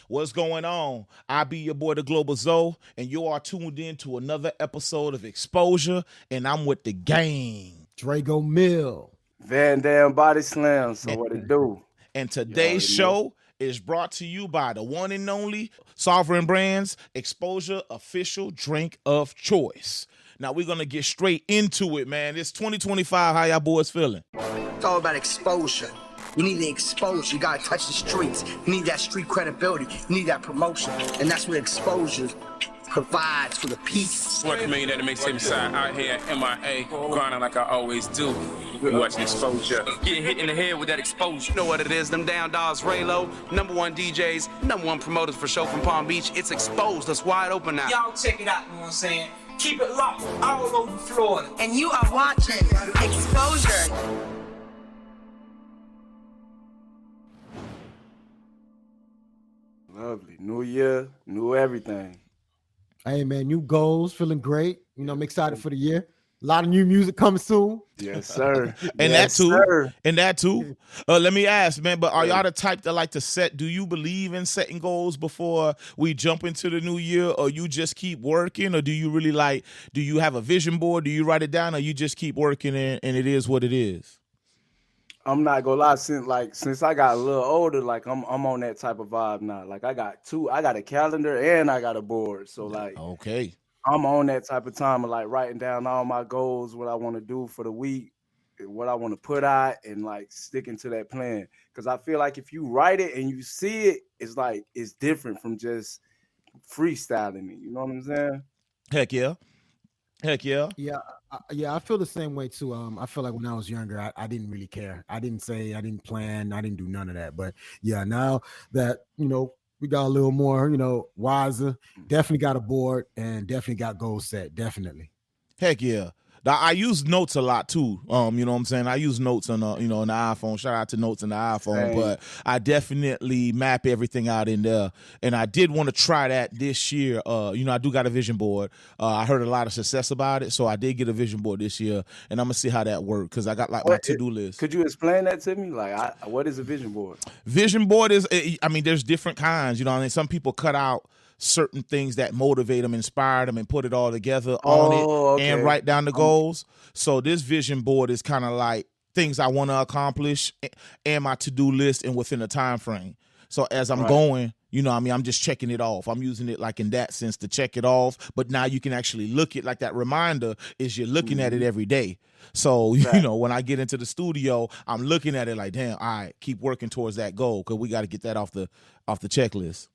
What's going on? I be your boy, the Global Zoe, and you are tuned in to another episode of Exposure, and I'm with the gang. Drego Mill. Vandam Bodyslam. So And, what it do? and You today's already know. show is brought to you by the one and only Sovereign Brands Exposure official drink of choice. Now we're gonna get straight into it, man. It's 2025. How y'all boys feeling? It's all about exposure. You need the exposure. You gotta touch the streets. You need that street credibility. You need that promotion. And that's what exposure provides for the people. Working million at the mixtape side, out here at MIA, grinding like I always do. We watching Exposure. Getting hit in the head with that exposure. You know what it is, them down dogs, Raylo, #1 DJs, #1 promoters for show from Palm Beach. It's exposed, that's wide open now. Y'all check it out, you know what I'm saying? Keep it locked all over Florida. And you are watching Exposure. Lovely. New year, new everything. Hey man, new goals, feeling great. You know, I'm excited for the year. A lot of new music coming soon. Yes, sir. And Yes, that too. sir. And that too. Let me ask, man, but are y'all the type that like to set, do you believe in setting goals before we jump into the new year, or you just keep working, or do you really like, do you have a vision board? Do you write it down, or you just keep working and it is what it is? I'm not gonna lie, since I got a little older, like I'm on that type of vibe now. Like I got a calendar and I got a board. So like Okay. I'm on that type of time of like writing down all my goals, what I want to do for the week, what I want to put out, and like sticking to that plan. Because I feel like if you write it and you see it, it's like it's different from just freestyling it. You know what I'm saying? Heck yeah. Heck yeah. Yeah, I feel the same way too. I feel like when I was younger, I didn't really care. I didn't plan, I didn't do none of that. But yeah, now that we got a little more, wiser, definitely got a board and definitely got goals set. Definitely. Heck yeah. Now, I use notes a lot too. You know what I'm saying? I use notes on on the iPhone. Shout out to notes on the iPhone. Same. But I definitely map everything out in there. And I did want to try that this year. I do got a vision board. I heard a lot of success about it. So I did get a vision board this year. And I'm gonna see how that works because I got like my to-do list. Could you explain that to me? Like what is a vision board? Vision board is, there's different kinds. You know what I mean? Some people cut out certain things that motivate them, inspire them, and put it all together on it okay. and write down the goals. So this vision board is kind of like things I want to accomplish and my to-do list and within a time frame. So as I'm going, I'm just checking it off. I'm using it like in that sense to check it off. But now you can actually look at like that reminder is you're looking at it every day. So, when I get into the studio, I'm looking at it like, damn, all right, keep working towards that goal because we got to get that off the checklist.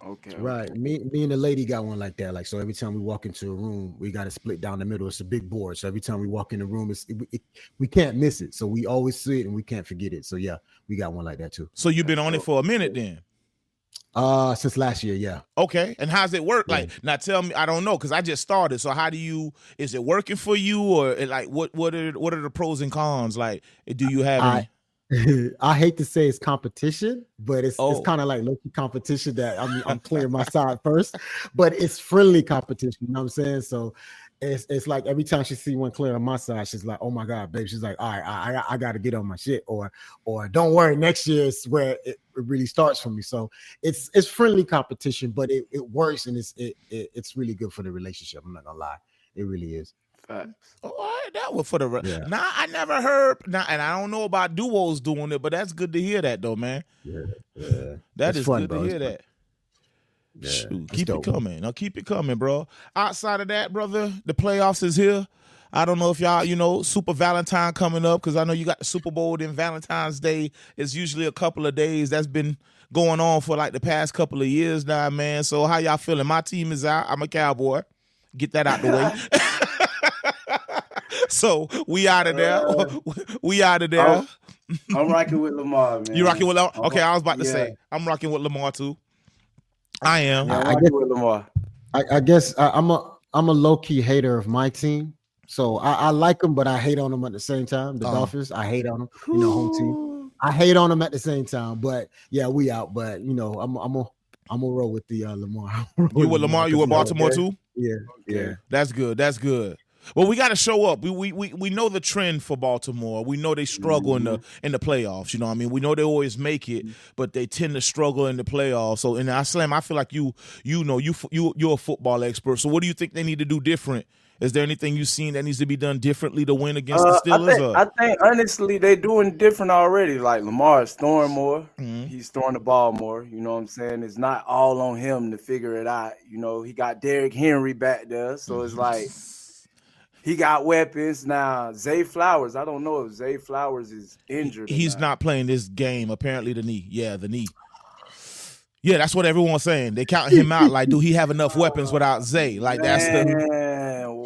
Okay. Right. Me and the lady got one like that. Like, so every time we walk into a room, we got to split down the middle. It's a big board. So every time we walk in the room, we can't miss it. So we always see it and we can't forget it. So yeah, we got one like that too. So you've been on it for a minute then? Since last year, yeah. Okay. And how's it work? Like, now tell me, I don't know, because I just started. So is it working for you, or like what are the pros and cons? Like, do you have any? I hate to say it's competition, but it's kind of like low-key competition that I'm clearing my side first, but it's friendly competition. You know what I'm saying? So it's like every time she see one clear on my side, she's like, "Oh my God, babe!" She's like, "All right, I got to get on my shit," or "Don't worry, next year is where it really starts for me." So it's friendly competition, but it works and it's really good for the relationship. I'm not gonna lie, it really is. That was for the Nah, I never heard. Nah, and I don't know about duos doing it, but that's good to hear that though, man. Yeah. That is fun, good bro. to hear that. Yeah, Shoot, keep it coming. Now keep it coming, bro. Outside of that, brother, the playoffs is here. I don't know if y'all, Super Valentine coming up, because I know you got the Super Bowl and Valentine's Day. It's usually a couple of days. That's been going on for like the past couple of years now, man. So how y'all feeling? My team is out. I'm a Cowboy. Get that out the way. So we out of there. We out of there. I'm rocking with Lamar, man. You rocking with Lamar? Okay, I was about to say I'm rocking with Lamar too. I am. Yeah, I'm rocking with Lamar. I guess I'm a low-key hater of my team. So I like them, but I hate on them at the same time. The Dolphins, I hate on them. Home team. I hate on them at the same time. But yeah, we out. But I'm a roll with the Lamar. You with Lamar? You with Baltimore too? Yeah. That's good. Well, we got to show up. We know the trend for Baltimore. We know they struggle in the playoffs. You know what I mean? We know they always make it, but they tend to struggle in the playoffs. So in Slam, I feel like you're a football expert. So what do you think they need to do different? Is there anything you've seen that needs to be done differently to win against the Steelers? I think honestly they're doing different already. Like Lamar is throwing more. Mm-hmm. He's throwing the ball more. You know what I'm saying? It's not all on him to figure it out. You know, he got Derrick Henry back there. So it's like he got weapons. Now, Zay Flowers, I don't know if Zay Flowers is injured. He's not playing this game. Apparently the knee. Yeah, the knee. Yeah, that's what everyone's saying. They counting him out. Like, do he have enough weapons without Zay? Like, that's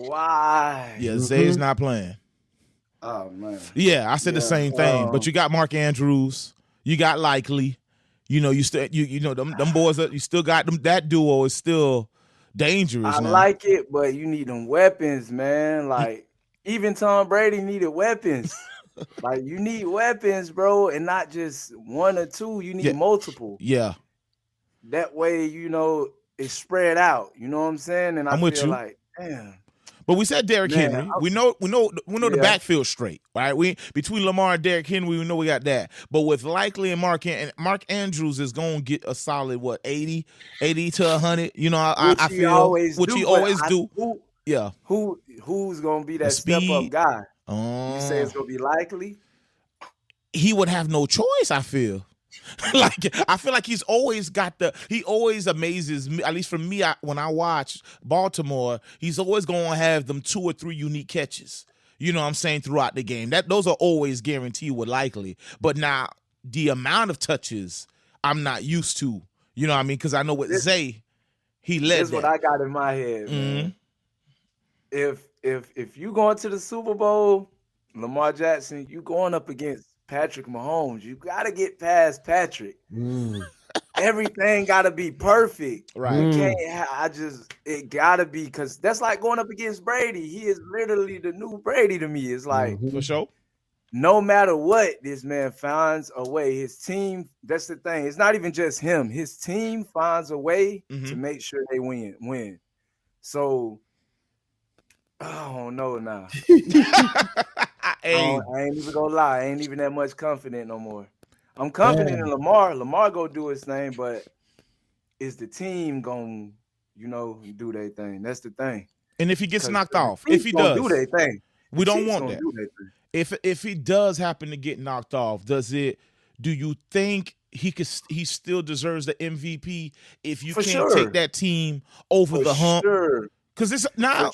why? Yeah, Zay's not playing. Oh man. Yeah, I said the same thing. But you got Mark Andrews, you got Likely. You know, you still them boys. You still got them. That duo is still dangerous. I like it, but you need them weapons, man. Like even Tom Brady needed weapons. Like you need weapons, bro, and not just one or two. You need multiple. Yeah. That way, you know, it's spread out. You know what I'm saying? And I feel like, damn. But we said Derrick Henry. We know the backfield straight, right? We between Lamar and Derrick Henry, we know we got that. But with Likely and Mark Andrews is going to get a solid 80 to 100. You know, I feel which he always do. Who's going to be that step up guy? You say it's going to be Likely? He would have no choice, I feel. Like I feel like he always amazes me, at least for me. When I watch Baltimore, he's always going to have them 2 or 3 unique catches. You know what I'm saying, throughout the game. Those are always guaranteed with Likely. But now the amount of touches I'm not used to. You know what I mean? Because I know with Zay, he led. That's what I got in my head, man. If you going to the Super Bowl, Lamar Jackson, you going up against Patrick Mahomes. You got to get past Patrick. Everything got to be perfect. Right. You can't, it got to be, because that's like going up against Brady. He is literally the new Brady to me. It's like, for sure. No matter what, this man finds a way. His team, that's the thing. It's not even just him. His team finds a way to make sure they win. So, I don't know now. I ain't even gonna lie. I ain't even that much confident no more. I'm confident in Lamar. Lamar go do his thing, but is the team gonna, do their thing? That's the thing. And if he gets knocked off, if he does do their thing, we don't want that. If he does happen to get knocked off, do you think he still deserves the MVP if you can't take that team over the hump? Because it's now.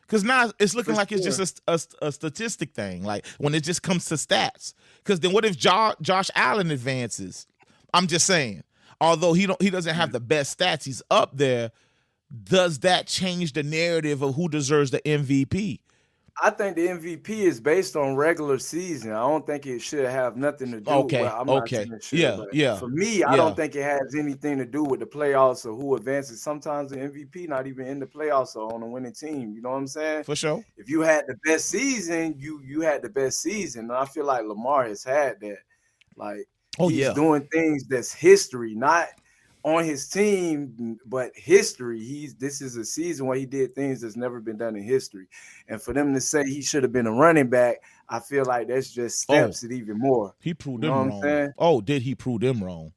Because now it's looking like it's just a statistic thing, like when it just comes to stats. Because then what if Josh Allen advances? I'm just saying, although he doesn't have the best stats, he's up there. Does that change the narrative of who deserves the MVP? I think the MVP is based on regular season. I don't think it should have nothing to do with For me, I don't think it has anything to do with the playoffs or who advances. Sometimes the MVP not even in the playoffs or on a winning team. You know what I'm saying? For sure. If you had the best season, you had the best season. And I feel like Lamar has had that. Like he's doing things that's history, not on his team, but history. This is a season where he did things that's never been done in history. And for them to say he should have been a running back, I feel like that's just steps it even more. He proved them wrong. Oh, did he prove them wrong?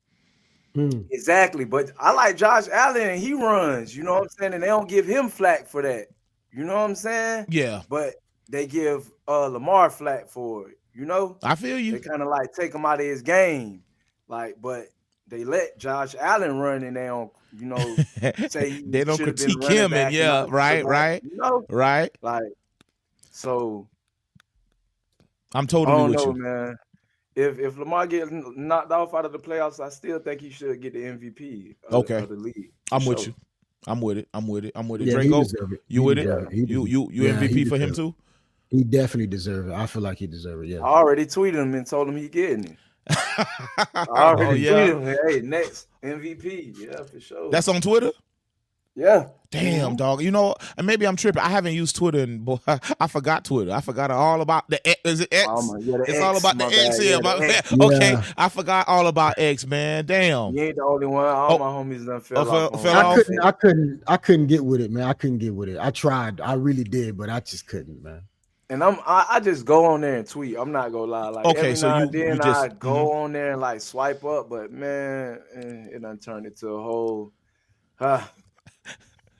Exactly. But I like Josh Allen, and he runs, you know what I'm saying? And they don't give him flack for that. You know what I'm saying? Yeah. But they give Lamar flack for it, I feel you. They kind of like take him out of his game. But they let Josh Allen run, and they don't, say they don't critique him, and right. Right. Like, so I'm totally with you, man. If Lamar gets knocked off out of the playoffs, I still think he should get the MVP of the league. I'm with you. I'm with it. Yeah, Drego, you with it? You MVP for him too? He definitely deserves it. I feel like he deserves it. Yeah. I already tweeted him and told him he getting it. I already tweeted him. Hey, next MVP. Yeah, for sure. That's on Twitter? Yeah. Damn, dog. You know, and maybe I'm tripping. I haven't used Twitter, and boy, I forgot Twitter. I forgot all about the X. Is it X? The it's X, all about the X here. My bad. Yeah. Okay, I forgot all about X, man. Damn. You ain't the only one. All my homies done fell off. I couldn't get with it, man. I couldn't get with it. I tried. I really did, but I just couldn't, man. And I just go on there and tweet. I'm not gonna lie. Like every now and then I go on there and like swipe up, but man, it done turned into a whole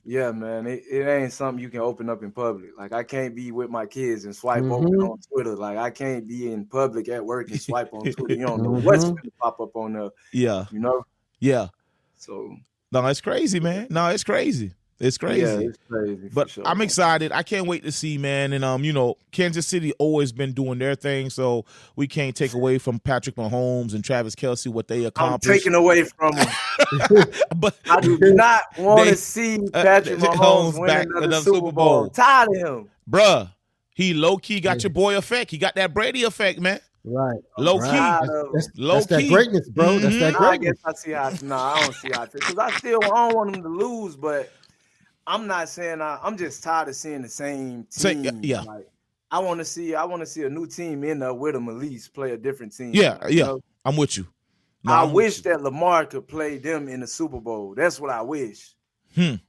yeah, man. It ain't something you can open up in public. Like I can't be with my kids and swipe open on Twitter. Like I can't be in public at work and swipe on Twitter. You don't know what's gonna pop up on there. Yeah. You know? Yeah. So no, it's crazy, man. No, it's crazy. It's crazy. Yeah, it's crazy. But sure, I'm excited. I can't wait to see, man. And you know, Kansas City always been doing their thing, so we can't take away from Patrick Mahomes and Travis Kelce what they accomplished. I'm taking away from them. But I do not want to see Patrick Mahomes win another Super Bowl. Tired of him, bruh. He low key got your boy effect. He got that Brady effect, man. Right. Low key. That's that greatness, bro. That's that greatness. I guess I see how. No, I don't see how. Because I don't want him to lose, but. I'm not saying I'm just tired of seeing the same team. Yeah. Like, I want to see a new team in there with them at least play a different team. Yeah, like, yeah. You know? I'm with you. No, I wish that Lamar could play them in the Super Bowl. That's what I wish. I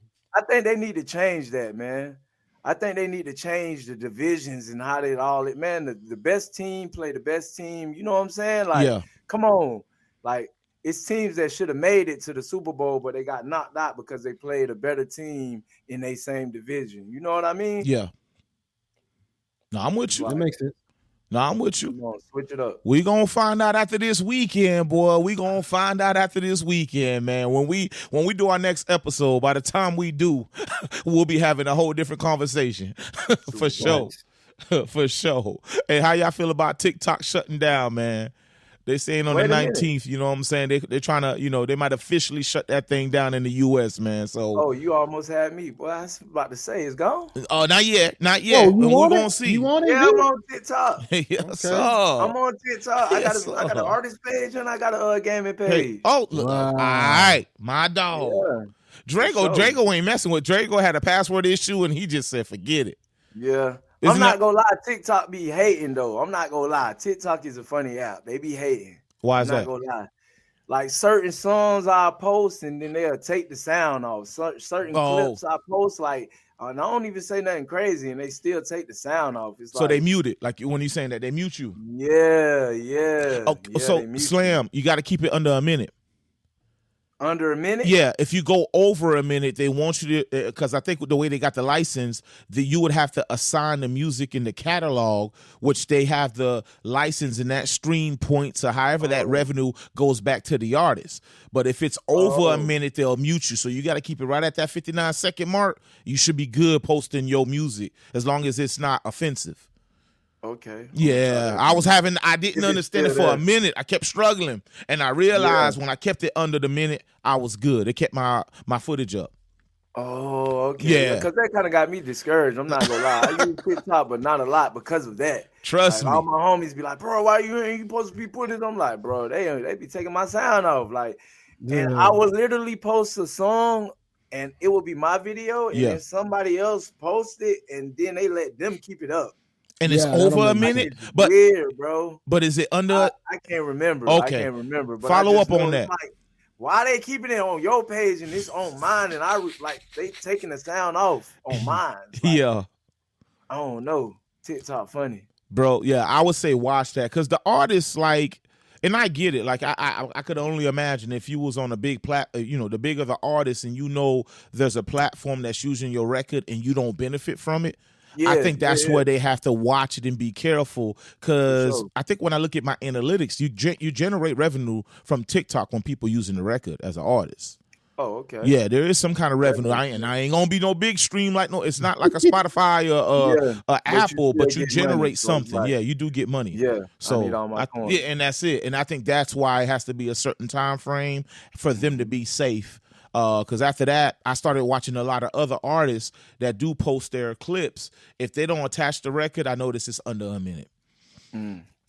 think they need to change that, man. I think they need to change the divisions and how they all it. Man, the best team play the best team. You know what I'm saying? Like, come on. Like, it's teams that should have made it to the Super Bowl, but they got knocked out because they played a better team in their same division. You know what I mean? Yeah. No, I'm with you. That makes sense. No, I'm with you. Come on, switch it up. We gonna find out after this weekend, boy. We gonna find out after this weekend, man. When we do our next episode, by the time we do, we'll be having a whole different conversation. For sure. For sure. Hey, how y'all feel about TikTok shutting down, man? They saying on the 19th, you know what I'm saying? They're trying to, you know, they might officially shut that thing down in the U.S., man. So, you almost had me. Boy, I was about to say it's gone. Oh, not yet. Not yet. We're going to see. You want it? Yeah, I'm on TikTok. Yes, sir. I'm on TikTok. I got an artist page and I got a gaming page. Look. All right. My dog. Yeah, Drego ain't messing with. Drego had a password issue and he just said, forget it. Yeah. I'm not gonna lie, TikTok be hating though. I'm not gonna lie. TikTok is a funny app. They be hating. Why is that? I'm not gonna lie. Like certain songs I post and then they'll take the sound off. Certain clips I post, like, and I don't even say nothing crazy, and they still take the sound off. It's so they mute it. Like when you're saying that, they mute you. Yeah. Oh, so Slam, you got to keep it under a minute. Under a minute? Yeah, if you go over a minute, they want you to, because I think the way they got the license, that you would have to assign the music in the catalog, which they have the license and that stream points or however that revenue goes back to the artist. But if it's over a minute, they'll mute you. So you got to keep it right at that 59-second mark. You should be good posting your music as long as it's not offensive. Okay. Yeah, I didn't understand it for a minute. I kept struggling, and I realized when I kept it under the minute, I was good. It kept my footage up. Oh, okay. Yeah, because that kind of got me discouraged. I'm not gonna lie. I use TikTok, but not a lot because of that. Trust me. All my homies be like, "Bro, why you ain't supposed to be putting it?" I'm like, "Bro, they be taking my sound off." Like, and I would literally post a song, and it would be my video, and then somebody else post it, and then they let them keep it up. And it's over a minute, but weird, bro. But is it under? I can't remember. Okay, I can't remember. But follow up on that. Like, why they keeping it on your page and it's on mine? And they taking the sound off on mine. Like, I don't know. TikTok funny, bro. Yeah, I would say watch that because the artists like. And I get it. Like I could only imagine if you was on a big the bigger the artist, and there's a platform that's using your record and you don't benefit from it. Yeah, I think that's where they have to watch it and be careful because I think when I look at my analytics, you generate revenue from TikTok when people using the record as an artist. Oh, okay. Yeah, there is some kind of revenue. I ain't gonna be no big stream it's not like a Spotify or Apple, but you generate something. Like, you do get money. Yeah. So I need all my coins. And that's it. And I think that's why it has to be a certain time frame for them to be safe. Because after that, I started watching a lot of other artists that do post their clips. If they don't attach the record, I notice it's under a minute.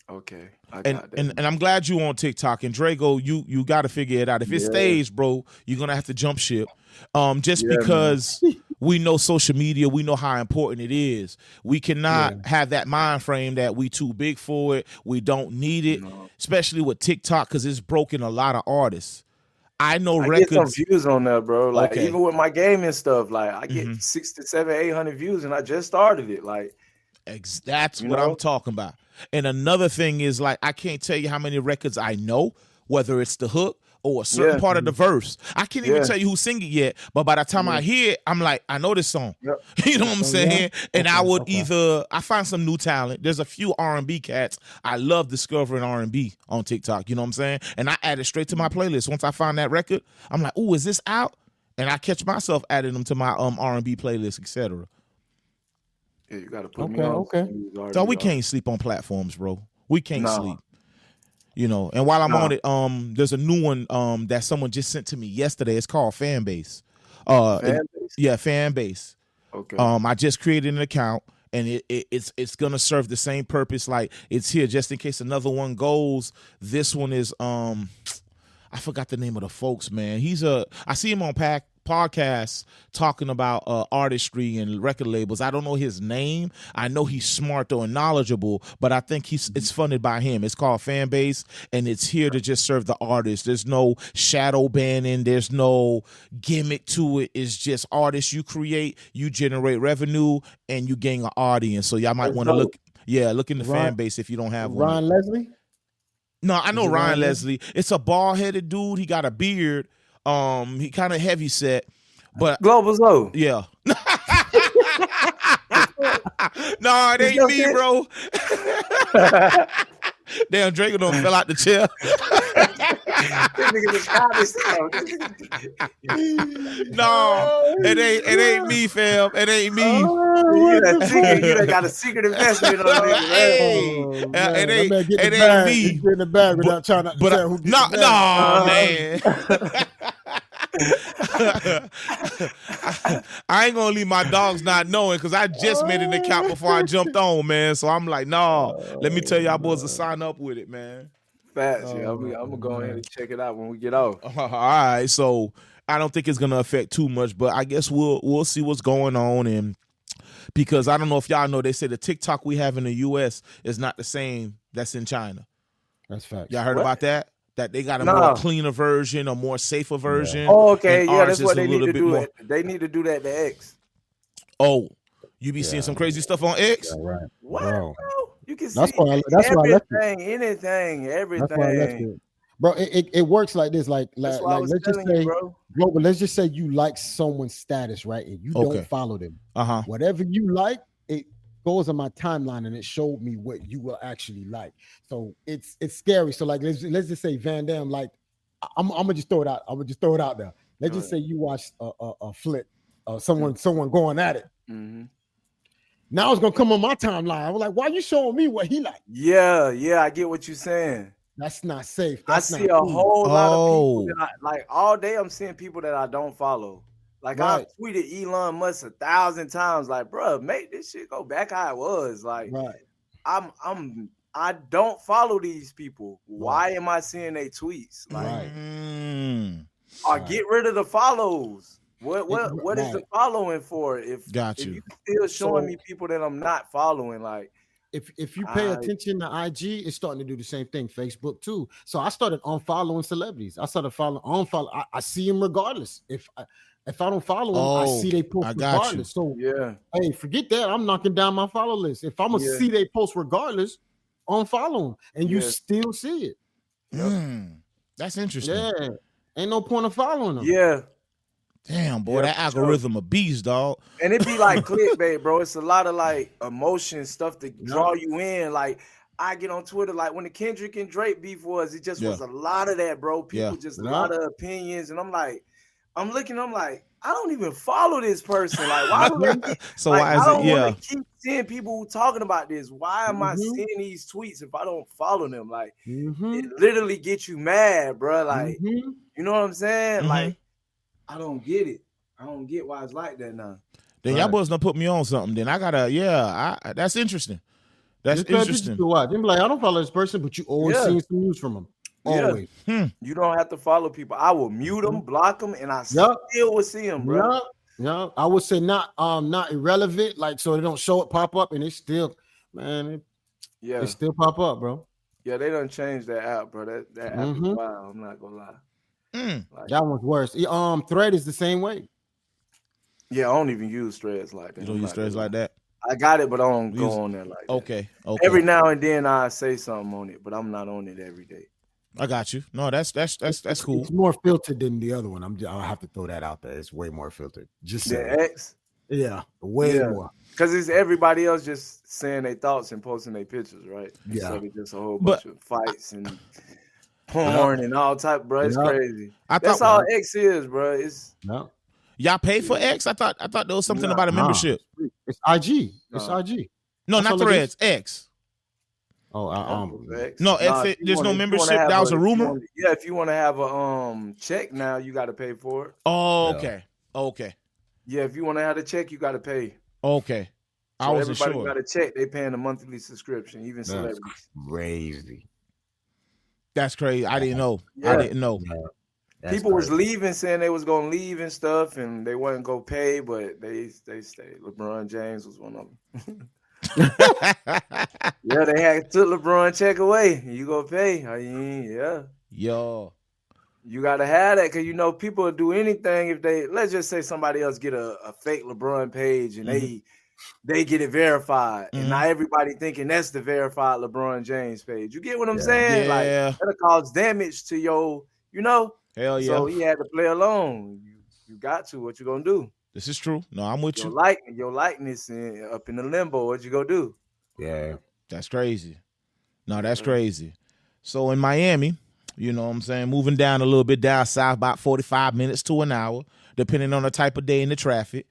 Okay, I and, got that. and I'm glad you on TikTok. And Drego, you got to figure it out. If it stays, bro, you're gonna have to jump ship. Because we know social media, we know how important it is. We cannot have that mind frame that we too big for it. We don't need it, especially with TikTok, because it's broken a lot of artists. I know records. Get some views on that, bro. Like even with my gaming stuff, like I get 800 views, and I just started it. Like that's what I'm talking about. And another thing is, like, I can't tell you how many records I know, whether it's the hook or a certain part of the verse. I can't even tell you who sing it yet, but by the time I hear it, I'm like, I know this song. You know what I'm saying? And I would I find some new talent. There's a few R&B cats. I love discovering R&B on TikTok. You know what I'm saying? And I add it straight to my playlist. Once I find that record, I'm like, oh, is this out? And I catch myself adding them to my R&B playlist, etc. Yeah, you gotta put me on. So we can't sleep on platforms, bro. We can't sleep. You know, and while I'm on it, there's a new one that someone just sent to me yesterday. It's called Fanbase. Fanbase. Okay. I just created an account, and it's gonna serve the same purpose. Like, it's here just in case another one goes. This one is I forgot the name of the folks, man. I see him on podcasts talking about artistry and record labels. I don't know his name. I know he's smart though and knowledgeable, but I think it's funded by him. It's called Fanbase, and it's here to just serve the artist. There's no shadow banning. There's no gimmick to it. It's just artists you create, you generate revenue, and you gain an audience. So y'all might want to look in the Fanbase if you don't have one. Ryan Leslie? No, I know Ryan Leslie. It's a bald-headed dude. He got a beard. He kind of heavy set, but Global Low. Yeah. No, it ain't me, bro. Damn, Drego done fell out the chair. No, it ain't me, fam. It ain't me. You done got a secret investment on it. It ain't me. He's in the bag without trying to tell who gets the bag. Man. I ain't gonna leave my dogs not knowing, because I just made an account before I jumped on, man. So I'm like, let me tell y'all boys to sign up with it, man. Facts, I'm gonna go ahead and check it out when we get off. All right, so I don't think it's gonna affect too much, but I guess we'll see what's going on. And because I don't know if y'all know, they say the TikTok we have in the US is not the same that's in China. That's facts. Y'all heard about that? That they got a more cleaner version, a more safer version. Yeah. Oh, okay. Yeah, that's what they need to do. They need to do that to X. Oh, you be seeing some crazy stuff on X? Yeah, right. What, bro? You can see everything. Everything. That's why I left it. Bro, it works like this. Like let's just say, Global, let's just say you like someone's status, right? And you don't follow them. Whatever you like, it goes on my timeline and it showed me what you will actually like. So it's scary. So like let's just say Vandam, like I'm gonna just throw it out. There. Let's just say you watch a flip, someone going at it. Mm-hmm. Now it's gonna come on my timeline. I'm like, why are you showing me what he like? Yeah, I get what you're saying. That's not safe. I see a whole lot of people that like all day. I'm seeing people that I don't follow. Like I tweeted Elon Musk 1,000 times. Like, bro, make this shit go back how it was. Like, I don't follow these people. Why am I seeing their tweets? Like, or get rid of the follows. What is the following for? If you still showing me people that I'm not following, like. If you pay attention to IG, it's starting to do the same thing. Facebook too. So I started unfollowing celebrities. I started unfollow. I see them regardless. If I don't follow them, I see they post regardless. So hey, forget that. I'm knocking down my follow list. If I'm gonna see they post regardless, unfollow them, and you still see it. That's interesting. Yeah, ain't no point of following them. Yeah. Damn, boy, that algorithm a beast, dog. And it be like clickbait, bro. It's a lot of like emotion stuff to draw you in. Like I get on Twitter, like when the Kendrick and Drake beef was, it just was a lot of that, bro. People just a lot of opinions, and I'm like, I'm like, I don't even follow this person. Like, why do why is I don't want to keep seeing people talking about this? Why am I seeing these tweets if I don't follow them? Like, it literally gets you mad, bro. Like, you know what I'm saying? Like. I don't get it. I don't get why it's like that now. Then y'all boys done put me on something. Then I gotta, that's interesting. That's interesting. To watch. They be like, I don't follow this person, but you always seen some news from them. Always. You don't have to follow people. I will mute them, block them, and I still will see them, bro. Yeah, I would say not irrelevant, like so they don't show it pop up, and it still, man, it still pop up, bro. Yeah, they done changed that app, bro. That app is wild. I'm not gonna lie. Like, that one's worse. Thread is the same way. Yeah, I don't even use Threads like that. You don't use Threads like that? I got it, but I don't go on there like that. Okay. Every now and then I say something on it, but I'm not on it every day. I got you. No, that's cool. It's more filtered than the other one. I'll have to throw that out there. It's way more filtered. Just the X. Yeah, way more. Because it's everybody else just saying their thoughts and posting their pictures, right? Yeah. So it's just a whole bunch of fights and porn and all type, bro. It's crazy. That's all X is, bro. It's y'all pay for X? I thought there was something about a membership. It's IG. It's IG. No, not Threads. X. Oh, no, X. There's no membership. That was a rumor. If you want to have a check now, you got to pay for it. Oh, okay. Okay. Yeah, if you want to have a check, you got to pay. Okay. So I wasn't sure. Everybody got a check. They paying a monthly subscription, even celebrities. Crazy. That's crazy. I didn't know. Yeah. I didn't know. People was leaving, saying they was gonna leave and stuff, and they wasn't gonna pay, but they stayed. LeBron James was one of them. Yeah, they had took LeBron check away. You gonna pay? Yo. You gotta have that because people will do anything if they let's just say somebody else get a fake LeBron page and they get it verified, and now everybody thinking that's the verified LeBron James page. You get what I'm saying? Like that'll cause damage to your, Hell yeah. So he had to play alone. You got to. What you gonna do? This is true. No, I'm with you. Your likeness up in the limbo. What you gonna do? Yeah, that's crazy. No, that's crazy. So in Miami, you know what I'm saying, moving down a little bit down south, about 45 minutes to an hour, depending on the type of day in the traffic.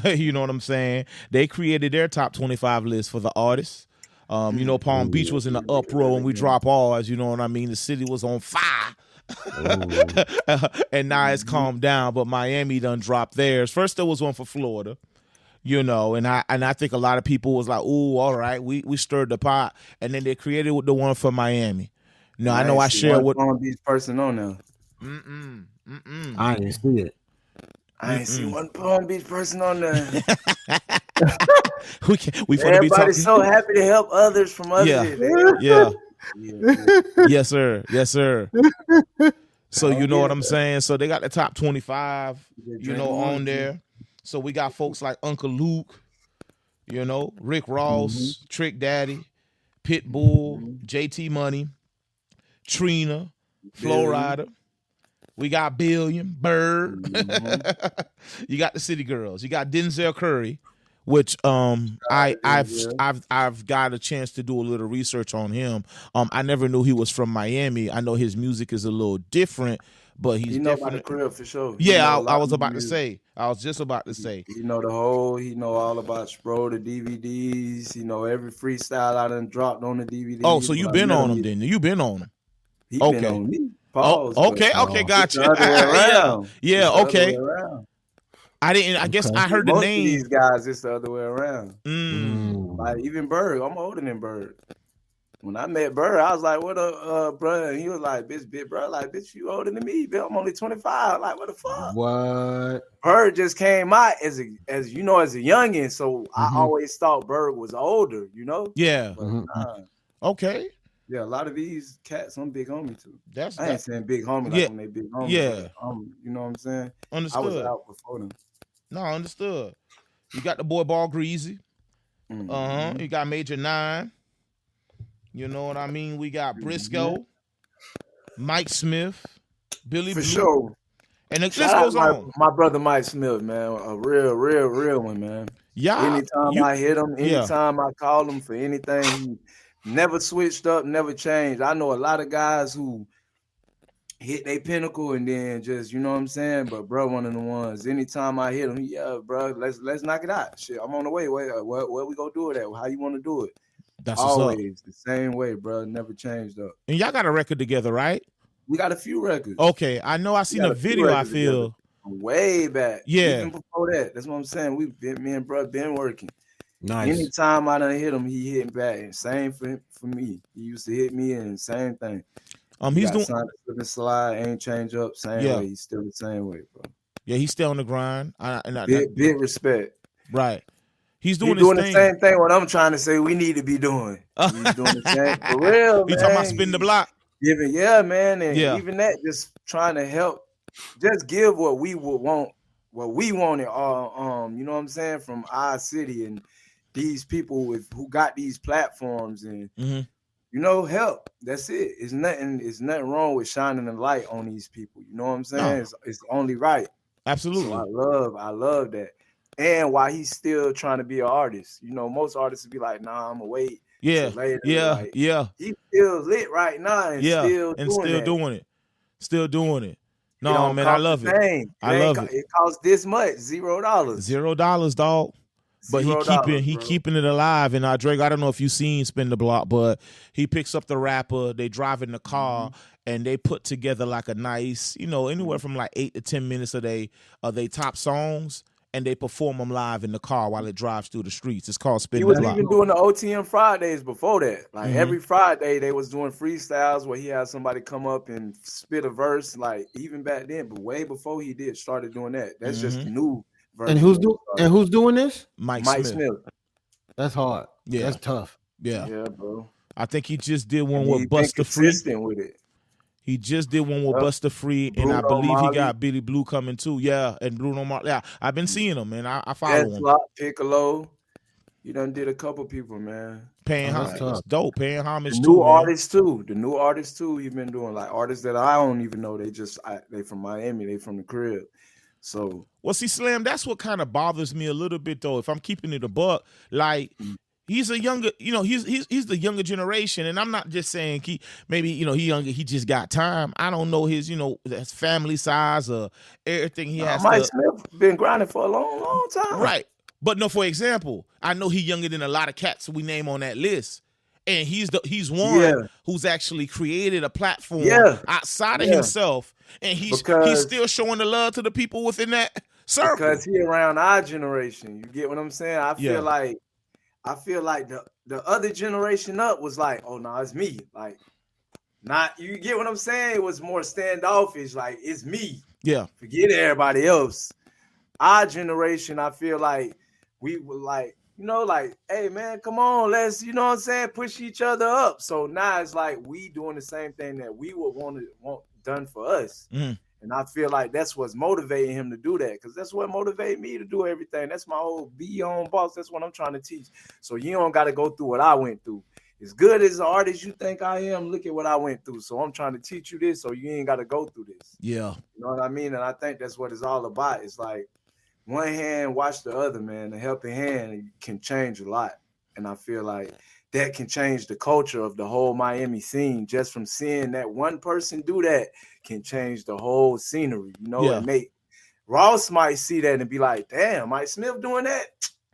You know what I'm saying? They created their top 25 list for the artists. Palm Beach was in the uproar and we drop ours. You know what I mean? The city was on fire. And now it's calmed down, but Miami done dropped theirs. First there was one for Florida, and I think a lot of people was like, "Ooh, all right, we stirred the pot," and then they created the one for Miami. No, I know I shared with Palm Beach person on there. I didn't see it. I ain't see one Palm Beach person on there. Everybody's so happy to help others from others. Yeah. Yes, sir. So you know what I'm saying? So they got the top 25, on there. So we got folks like Uncle Luke, Rick Ross, Trick Daddy, Pitbull, JT Money, Trina, Flo Rida. We got Billion, Bird. You got the City Girls. You got Denzel Curry, which I've got a chance to do a little research on him. I never knew he was from Miami. I know his music is a little different, but he's about the crib for sure. Yeah, I was about to say. I was just about to say. He know all about Spro, the DVDs. Every freestyle I done dropped on the DVD. Oh, so you been on him then? You been on him? He been on me. Pause, okay, gotcha. Yeah, okay. I guess I heard the name. Of these guys, it's the other way around. Like even Bird, I'm older than Bird. When I met Bird, I was like, "What up, bro?" And he was like, "Bitch, bro, like, bitch, you older than me, bitch. I'm only 25. Like, what the fuck?" What? Bird just came out as a youngin, so I always thought Bird was older, Yeah. But, okay. Yeah, a lot of these cats, I'm big homie too. I ain't that's saying big homie like when they big homie. Yeah. You know what I'm saying? Understood. I was out before them. No, understood. You got the boy Ball Greasy. You got Major 9. You know what I mean? We got Briscoe, Mike Smith, Billy For Blue. sure. And the list goes on. My brother Mike Smith, man, a real one, man. Yeah. Anytime I hit him, anytime I call him for anything, he never switched up, never changed. I know a lot of guys who hit their pinnacle and then just, you know what I'm saying? But bro, one of the ones. Anytime I hit him, bro, let's knock it out. Shit, I'm on the way. Where we gonna do it at? How you want to do it? That's always the same way, bro. Never changed up. And y'all got a record together, right? We got a few records. Okay, I know. I seen a video. I feel way back. Yeah. Even before that. That's what I'm saying. Me and bro been working. Nice. Anytime I done hit him, he hit back. And same for me. He used to hit me and same thing. He's doing the slide, ain't change up, same way. He's still the same way, bro. Yeah, he's still on the grind. Big respect. Right. He's doing the same thing. What I'm trying to say, we need to be doing. He's doing the same for real. He's talking about spin the block. Man, and even that, just trying to help, just give what we would want, what we wanted. You know what I'm saying, from our city and these people who got these platforms and you know, help. That's it. It's nothing wrong with shining a light on these people. You know what I'm saying? No. It's only right. Absolutely. So I love that. And while he's still trying to be an artist, you know, most artists would be like, "Nah, I'm gonna wait." Yeah, later. Yeah. He's still lit right now, and still doing it. No, man, I love it. I love it. It costs this much, $0. $0, dog. But he keeping it alive. And Drego, I don't know if you seen Spin the Block, but he picks up the rapper, they drive in the car, and they put together like a nice, you know, anywhere from like 8 to 10 minutes of they top songs, and they perform them live in the car while it drives through the streets. It's called Spin the Block. He was even doing the OTM Fridays before that. Like every Friday they was doing freestyles where he had somebody come up and spit a verse, like even back then, but way before he started doing that. That's just new. And who's doing this? Mike Smith. That's hard. Yeah, that's tough. Yeah, bro. I think he just did one with Busta Free. With it. He just did one with Busta Free, and I believe he got Billy Blue coming too. Yeah, and Bruno Mars. Yeah, I've been seeing him, man. I follow him. Piccolo. You done did a couple people, man. Paying homage. It's dope. Paying homage too. The new artists too. He's been doing like artists that I don't even know. They from Miami. They from the crib. So, well, see, Slam, that's what kind of bothers me a little bit, though. If I'm keeping it a buck, like he's a younger, you know, he's the younger generation, and I'm not just saying maybe he younger, he just got time. I don't know his, his family size or everything he has. Mike Smith been grinding for a long time, right? But no, for example, I know he's younger than a lot of cats we name on that list. And he's one who's actually created a platform outside of himself, and he's still showing the love to the people within that circle. Because he around our generation. You get what I'm saying? I feel like the other generation up was like, oh no, it's me. Like, not you get what I'm saying? It was more standoffish, like it's me. Yeah. Forget everybody else. Our generation, I feel like we were like, like, hey, man, come on, let's, push each other up. So now it's like we doing the same thing that we would want done for us. Mm-hmm. And I feel like that's what's motivating him to do that, because that's what motivated me to do everything. That's my whole be your own boss. That's what I'm trying to teach. So you don't got to go through what I went through. As good as an artist you think I am, look at what I went through. So I'm trying to teach you this so you ain't got to go through this. Yeah. You know what I mean? And I think that's what it's all about. It's like, one hand, watch the other, man. A helping hand can change a lot. And I feel like that can change the culture of the whole Miami scene. Just from seeing that one person do that can change the whole scenery, and make Ross might see that and be like, damn, Mike Smith doing that?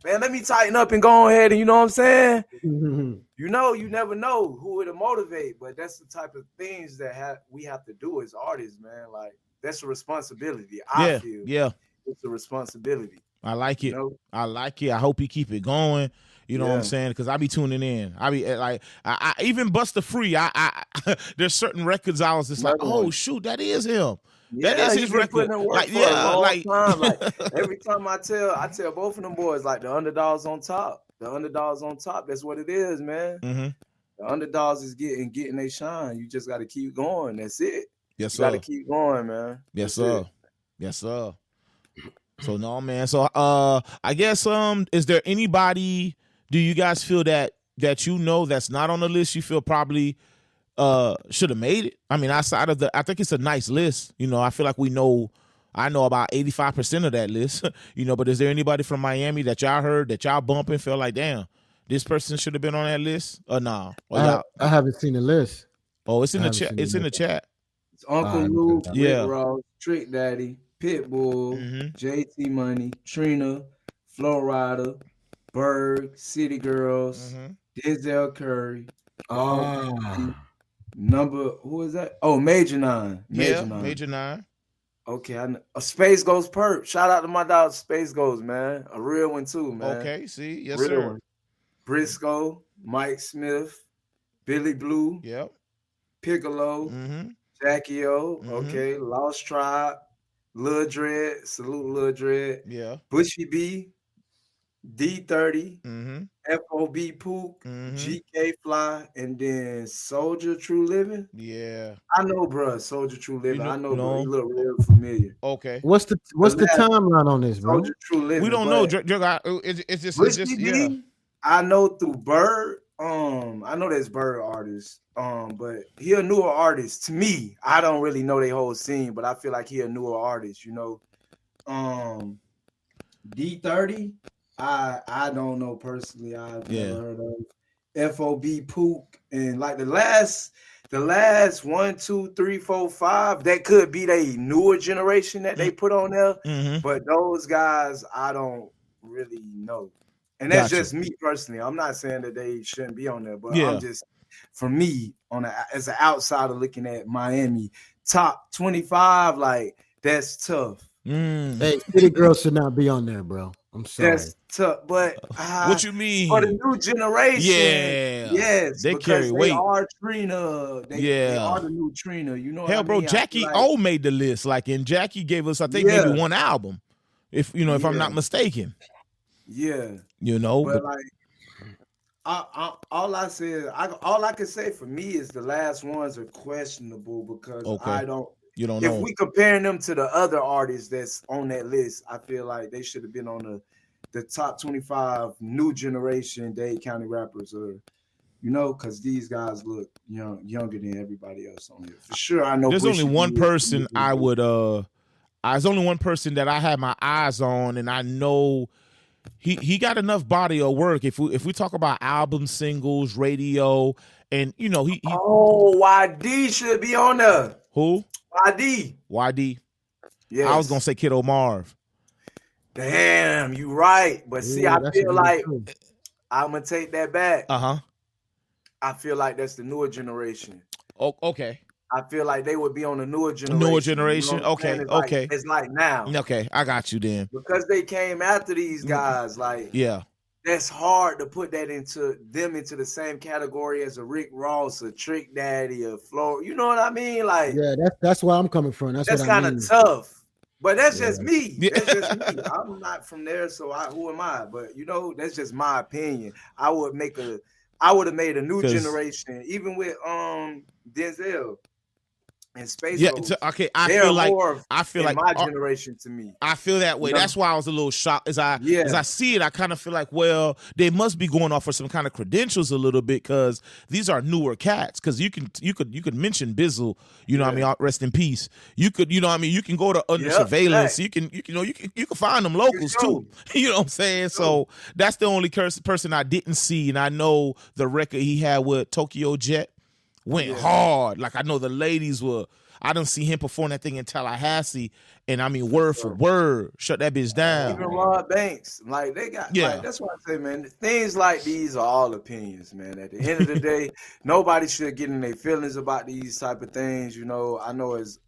Man, let me tighten up and go ahead. And you know what I'm saying? Mm-hmm. You never know who it'll motivate, but that's the type of things that we have to do as artists, man. Like, that's a responsibility, I feel. Yeah. It's a responsibility. I like it. I like it. I hope he keep it going. You know what I'm saying? Because I be tuning in. I be like, I even Busta Free. There's certain records I was just like, oh shoot, that is him. Yeah, that is his record. Like, every time I tell both of them boys, like, the underdogs on top. The underdogs on top. That's what it is, man. Mm-hmm. The underdogs is getting they shine. You just got to keep going. That's it. Yes, sir. Got to keep going, man. Yes, sir. Yes, sir. So no, man. So I guess is there anybody? Do you guys feel that that's not on the list? You feel probably should have made it. I mean, outside of I think it's a nice list. I feel like I know about 85% of that list. But is there anybody from Miami that y'all heard that y'all bumping feel like, damn, this person should have been on that list or nah? I haven't seen the list. Oh, it's in the chat. It's in the chat. It's Uncle Luke, Rick Ross, Trick Daddy, Pitbull, JT Money, Trina, Flo Rida, Berg, City Girls, Denzel Curry. Who is that? Oh, Major 9. Major 9. Okay, I know. A Space Ghost Perp. Shout out to my dog Space Ghost, man. A real one too, man. Okay, see, yes, real sir. One. Briscoe, Mike Smith, Billy Blue, Yep. Piccolo, Jackie O, okay, Lost Tribe, Lil Dread, salute Lil Dread, Yeah. Bushy B, D30, FOB Pook, GK Fly, and then Soldier True Living. Yeah. I know, bro. Soldier True Living. I know, bro. no. You look real familiar. Okay. What's the timeline on this, bro? Soldier True Living. We don't know. It's just yeah. I know through Bird. I know there's Bird artists. But he a newer artist to me. I don't really know their whole scene, but I feel like he a newer artist. You know, D30. I don't know personally. I've never heard of FOB Pook, and like the last 1, 2, 3, 4, 5. That could be the newer generation that they put on there. But those guys, I don't really know. And that's just me personally. I'm not saying that they shouldn't be on there, but I'm just, for me, as an outsider looking at Miami top 25, like that's tough. Hey, City Girls should not be on there, bro. I'm sorry. That's tough, but what you mean for the new generation? Yes, they carry weight. They are Trina. They are the new Trina. You know, hell, bro. Jackie O made the list. Like, and Jackie gave us, I think, maybe one album, if I'm not mistaken. Yeah, you know, but like, all I can say for me is the last ones are questionable because you don't know. If we comparing them to the other artists that's on that list, I feel like they should have been on the top 25 new generation Dade County rappers, or because these guys look younger than everybody else on here. For sure, I know. There's only one person I would. There's only one person that I had my eyes on, and I know he got enough body of work. If we talk about albums, singles, radio, and he YD should be on there. Who? YD. Yeah, I was gonna say Kiddo Marv. Damn, you right. But see, I feel like I'm gonna take that back. I feel like that's the newer generation. Oh, okay. I feel like they would be on the newer generation. Newer generation. Okay. It's like now. Okay, I got you then. Because they came after these guys, like that's hard to put that into the same category as a Rick Ross, a Trick Daddy, a Flo. You know what I mean? Like, that's where I'm coming from. That's kind of tough. But that's just me. That's just me. I'm not from there, so who am I? But that's just my opinion. I would have made a new generation, even with Denzel and Space. Yeah, okay. I feel like my generation to me. I feel that way. That's why I was a little shocked as I see it. I kind of feel like, well, they must be going off for some kind of credentials a little bit because these are newer cats. Because you could mention Bizzle, I mean, rest in peace. You could, you can go to Under Surveillance. You can find them locals too. You know what I'm saying? So that's the only person I didn't see, and I know the record he had with Tokyo Jet went hard. Like, I know the ladies I didn't see him perform that thing in Tallahassee, and I mean, word for word, shut that bitch down. Even Rod Banks, like they got, like, that's what I say, man. Things like these are all opinions, man. At the end of the day, nobody should get in their feelings about these type of things. I know as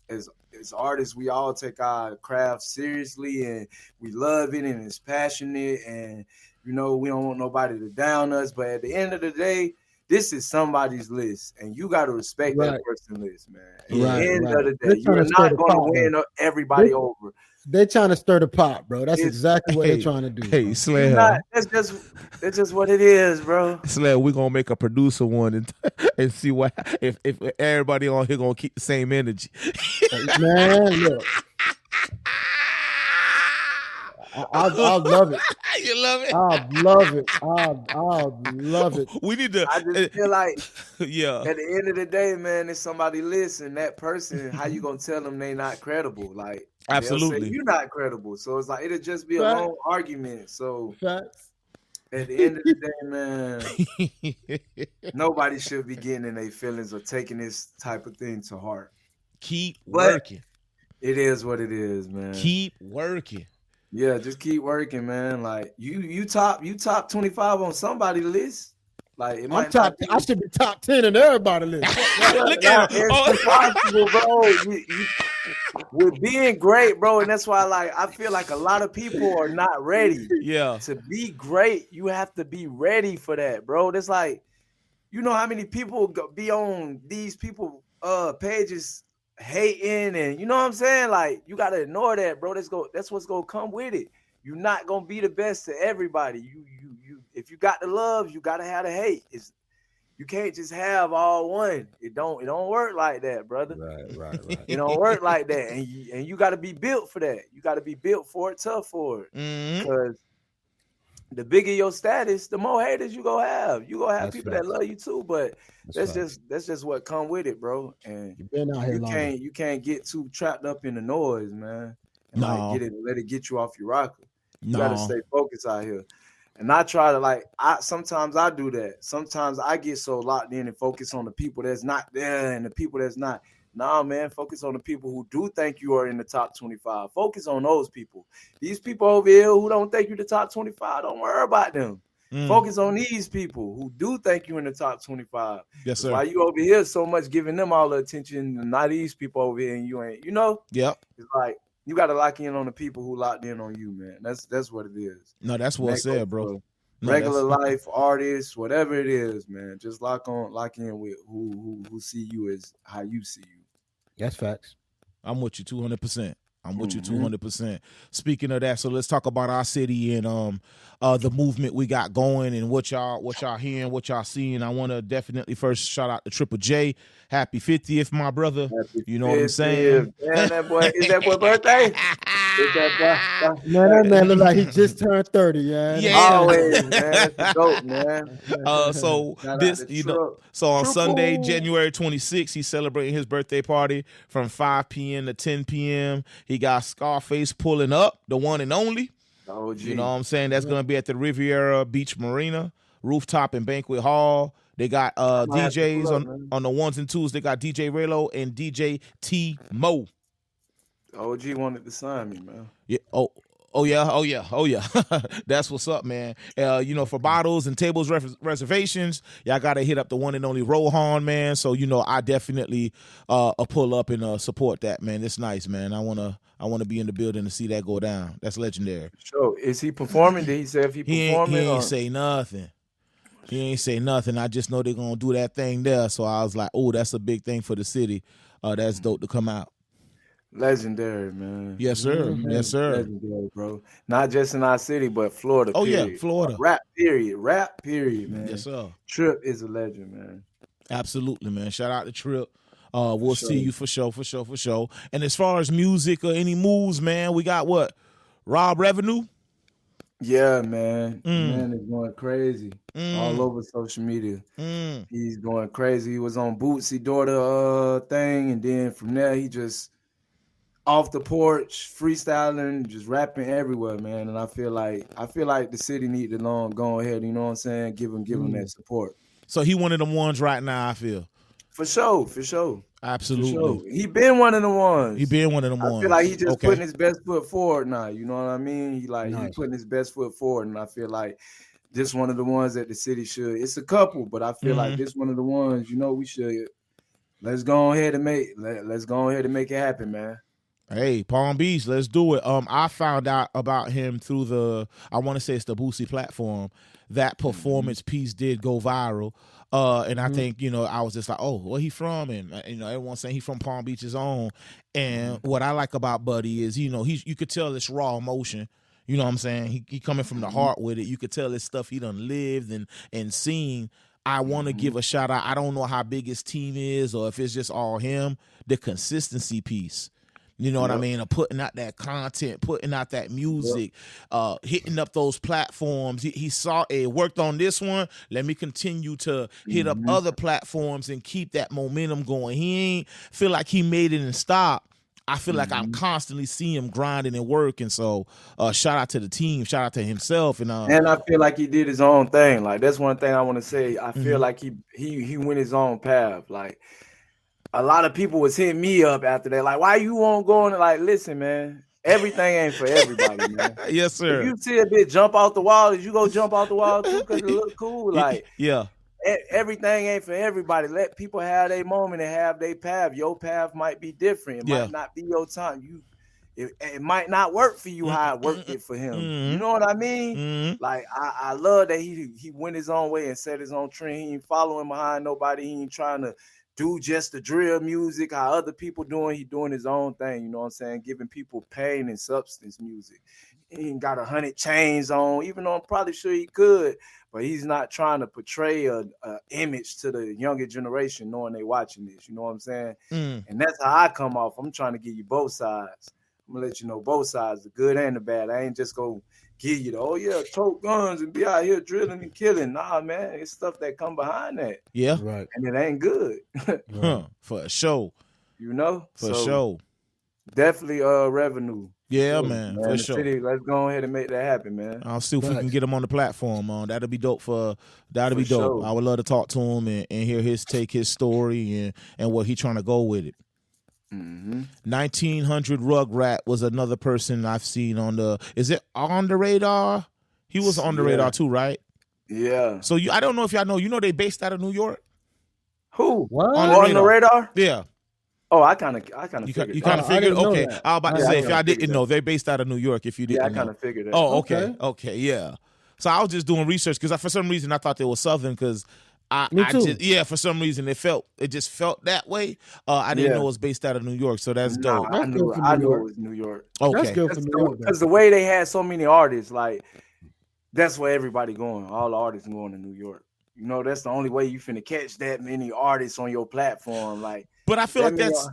artists, we all take our craft seriously, and we love it, and it's passionate, and we don't want nobody to down us. But at the end of the day, this is somebody's list, and you got to respect that person's list, man. At the end of the day, you're not going to win everybody over. They're trying to stir the pot, bro. That's exactly what they're trying to do. Hey, Slam. That's just what it is, bro. Slam, we're going to make a producer one and see what if everybody on here going to keep the same energy. Man, look. I'll love it. You love it? I'll love it. I'll love it. We need to. I just feel like, at the end of the day, man, if somebody listen, that person, how you gonna tell them they not credible? Like, absolutely, you're not credible. So it's like it'll just be a long argument. So at the end of the day, man, nobody should be getting in their feelings or taking this type of thing to heart. Keep working. It is what it is, man. Keep working. Yeah, just keep working, man. Like you top 25 on somebody's list. Like it might I should be top 10 in everybody's list. Look at it. It's impossible, bro. with being great, bro, and that's why like I feel like a lot of people are not ready. Yeah. To be great, you have to be ready for that, bro. That's like, you know how many people be on these people pages hating, and you know what I'm saying? Like, you gotta ignore that, bro. That's what's gonna come with it. You're not gonna be the best to everybody. You if you got the love, you gotta have the hate. You can't just have all one. It don't work like that, brother. Right. It don't work like that. And you got to be built for that. You got to be built for it, tough for it. Because the bigger your status, the more haters you gonna have. You gonna have people that love you too. But that's just what come with it, bro. And You've been out here you can't get too trapped up in the noise, man. And let it get you off your rocker. You gotta stay focused out here. And I try to sometimes I do that. Sometimes I get so locked in and focus on the people that's not there and the people that's not. Nah, man, focus on the people who do think you are in the top 25. Focus on those people. These people over here who don't think you're the top 25, don't worry about them. Focus on these people who do think you in the top 25. Yes, sir. Why you over here so much giving them all the attention and not these people over here and you ain't, Yep. It's like, you got to lock in on the people who locked in on you, man. That's what it is. No, that's well said, bro. Regular life, artists, whatever it is, man. Just lock in with who see you as how you see you. That's facts. I'm with you 200%. I'm with you 200%. Speaking of that, so let's talk about our city and the movement we got going and what y'all hearing, what y'all seeing. I want to definitely first shout out to Triple J. Happy 50th, my brother. You know what I'm saying? Man, is that boy birthday? Man, that man look like he just turned 30, man. Yeah. Always, man. That's dope, man. So on Sunday, January 26th, he's celebrating his birthday party from 5 p.m. to 10 p.m. He got Scarface pulling up, the one and only. Oh, you know what I'm saying? That's gonna be at the Riviera Beach Marina, rooftop and banquet hall. They got DJs on the ones and twos. They got DJ Relo and DJ T Mo. OG wanted to sign me, man. Yeah. Oh yeah. That's what's up, man. For bottles and tables reservations, y'all gotta hit up the one and only Rohan, man. So I definitely pull up and support that, man. It's nice, man. I wanna be in the building to see that go down. That's legendary. So is he performing? Did he say if he performing? He ain't say nothing. He ain't say nothing. I just know they're gonna do that thing there. So I was like, oh, that's a big thing for the city. That's dope to come out. Legendary, man. Yes, sir. Mm-hmm. Yes, sir. Legendary, bro. Not just in our city, but Florida. Oh, period. Yeah, Florida. Rap, period, man. Yes, sir. Trip is a legend, man. Absolutely, man. Shout out to Trip. We'll see you for sure. And as far as music or any moves, man, we got what? Rob Revenue? Yeah, man. Man is going crazy all over social media. He's going crazy. He was on Bootsy Daughter thing, and then from there he just off the porch, freestyling, just rapping everywhere, man. And I feel like the city need to go ahead, you know what I'm saying? Give him that support. So he one of them ones right now, I feel. For sure. Absolutely. For sure. He been one of the ones. I feel like he just putting his best foot forward now. You know what I mean? He putting his best foot forward, and I feel like this one of the ones that the city should. It's a couple, but I feel like this one of the ones. We should. Let's go ahead and make it happen, man. Hey, Palm Beach, let's do it. I found out about him through I want to say it's the Boosie platform. That performance piece did go viral. And I think, I was just like, oh, where he from? And, everyone's saying he's from Palm Beach's own. And what I like about Buddy is, you could tell it's raw emotion. You know what I'm saying? He coming from the heart with it. You could tell it's stuff he done lived and seen. I want to give a shout out. I don't know how big his team is or if it's just all him. The consistency piece. You know what I mean? Of putting out that content, putting out that music, hitting up those platforms. He saw it worked on this one. Let me continue to hit up other platforms and keep that momentum going. He ain't feel like he made it and stopped. I feel like I constantly see him grinding and working. So shout out to the team, shout out to himself. And I feel like he did his own thing. Like, that's one thing I want to say. I feel like he went his own path. Like, a lot of people was hitting me up after that, like, why you won't go on? Like, listen, man, everything ain't for everybody, man. Yes, sir. If you see a bitch jump off the wall, you go jump off the wall too because it look cool. Like, yeah. everything ain't for everybody. Let people have their moment and have their path. Your path might be different. It might not be your time. It might not work for you how it worked it for him. You know what I mean? Like I love that he went his own way and set his own trend. He ain't following behind nobody. He ain't trying to do just the drill music how other people doing. He doing his own thing. You know what I'm saying? Giving people pain and substance music. He ain't got 100 chains on, even though I'm probably sure he could. But he's not trying to portray a image to the younger generation knowing they watching this. You know what I'm saying? And that's how I come off. I'm trying to give you both sides. I'm gonna let you know both sides, the good and the bad. I ain't just gonna give you the tote guns and be out here drilling and killing. Nah, man, it's stuff that come behind that. Yeah, right. And it ain't good. For sure. You know, for sure. Definitely revenue. Yeah, man, for sure. City, let's go ahead and make that happen, man. I'll see if we can get him on the platform. That'll be dope. That'll be dope. Sure. I would love to talk to him and hear his story and what he trying to go with it. 1900 Rugrat was another person I've seen on the. Is it on the radar? He was on the radar too, right? Yeah. So I don't know if y'all know. You know they based out of New York. Who? What? On the radar? Yeah. Oh, I kind of figured. You kind of figured? Okay. That. I was about to say if y'all didn't know, they're based out of New York. If you didn't, I kind of figured that. Oh, okay, yeah. So I was just doing research because for some reason I thought they were Southern because. Me too. For some reason it just felt that way. I didn't know it was based out of New York, so that's dope. I knew it was New York. Okay, that's good for New York because the way they had so many artists, like that's where everybody going. All the artists going to New York. You know, that's the only way you finna catch that many artists on your platform. Like, but I feel like that's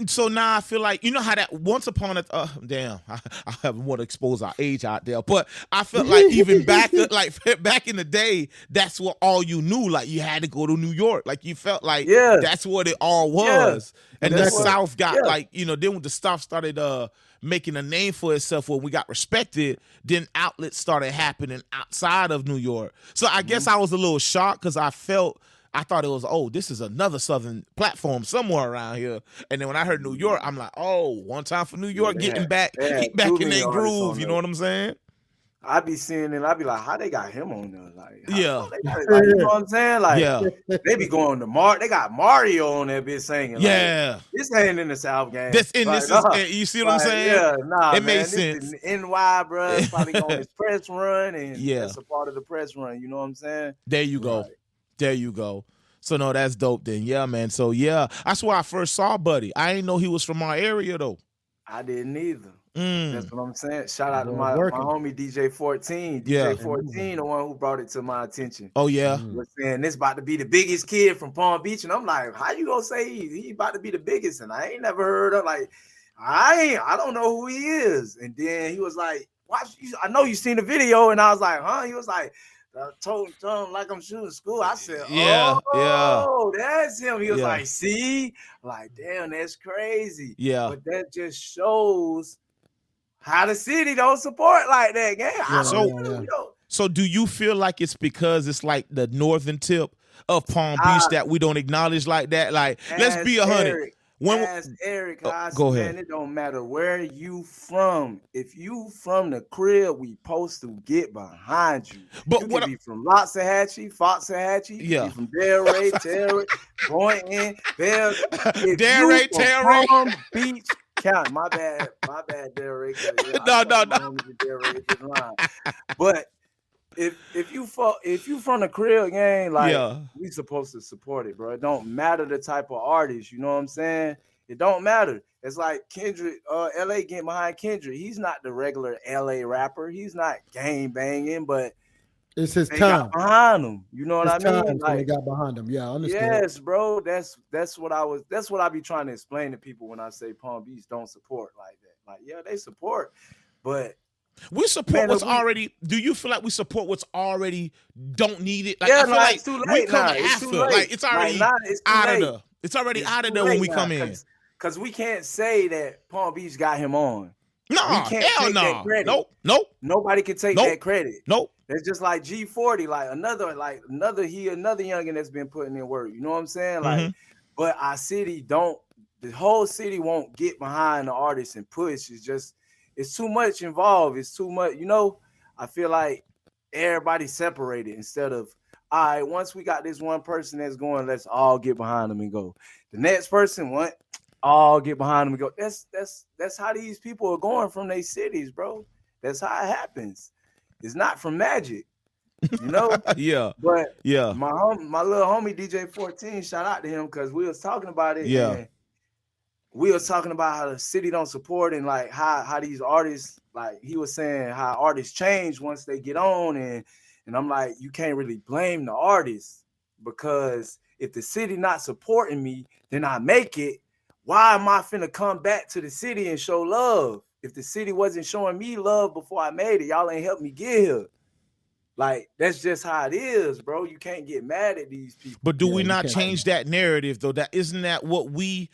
so now I feel like you know how that once upon a damn I want to expose our age out there, but I felt like even back in the day, that's what all you knew. Like you had to go to New York. Like you felt like that's what it all was. And the South got like then when the South started making a name for itself when we got respected, then outlets started happening outside of New York. So I guess I was a little shocked because I thought it was, this is another Southern platform somewhere around here. And then when I heard New York, I'm like, one time for New York, getting back in that groove. You know what I'm saying? I be seeing it. I be like, how they got him on there? Like, you know what I'm saying? Like, they be going to They got Mario on that bitch singing. Like, this ain't in the South game. You see what I'm saying? Yeah, it makes sense. This is NY, bro. It's probably going his press run, and that's a part of the press run. You know what I'm saying? There you go. Right. There you go. So no, that's dope then. Yeah, man. So that's where I first saw Buddy. I didn't know he was from our area though. I didn't either. That's what I'm saying. Shout out to my homie DJ 14. DJ 14, the one who brought it to my attention. Oh yeah. Was saying this about to be the biggest kid from Palm Beach. And I'm like, how you gonna say he about to be the biggest? And I ain't never heard of I don't know who he is. And then he was like, watch, I know you seen the video. And I was like, huh? He was like, told him like I'm shooting school. I said, that's him. He was like, see? Like, damn, that's crazy. Yeah. But that just shows how the city don't support like that, gang. So do you feel like it's because it's like the northern tip of Palm Beach that we don't acknowledge like that? Like, let's be 100. Eric, go ahead. Man, it don't matter where you from. If you from the crib, we supposed to get behind you. But you can be from Loxahatchee, Foxahatchee, you can be from Delray, Terry, Boynton, Bell. Delray, Terry, Palm Beach County. My bad, Delray. No. But if you from the crib gang, we supposed to support it, bro. It don't matter the type of artist, you know what I'm saying? It don't matter. It's like Kendrick, LA getting behind Kendrick. He's not the regular LA rapper. He's not gang banging, but it's his they time got behind him. You know what I mean? Like, they got behind him. Yeah, I understand. Yes, bro. That's what I be trying to explain to people when I say Palm Beach don't support like that. Like, they support, but we support what's already. Do you feel like we support what's already don't need it? Like, I feel like it's too late. We come after. Like it's already out of the. It's already out of there when we come in. Because we can't say that Palm Beach got him on. No, hell no. Nope. Nobody can take that credit. Nope. It's just like G40, another youngin that's been putting in work. You know what I'm saying? Like, but our city the whole city won't get behind the artist and push. It's too much involved. It's too much, I feel like everybody's separated instead of all right, once we got this one person that's going, let's all get behind them and go. The next person, what? All get behind them and go. That's how these people are going from their cities, bro. That's how it happens. It's not from magic, you know? Yeah. But yeah, my little homie DJ 14, shout out to him because we was talking about it. Yeah. And we was talking about how the city don't support and like how these artists, like he was saying how artists change once they get on, and I'm like, you can't really blame the artists because if the city not supporting me, then I make it. Why am I finna come back to the city and show love? If the city wasn't showing me love before I made it, y'all ain't helped me get here. Like, that's just how it is, bro. You can't get mad at these people. But do we not change that narrative, though? That isn't that what we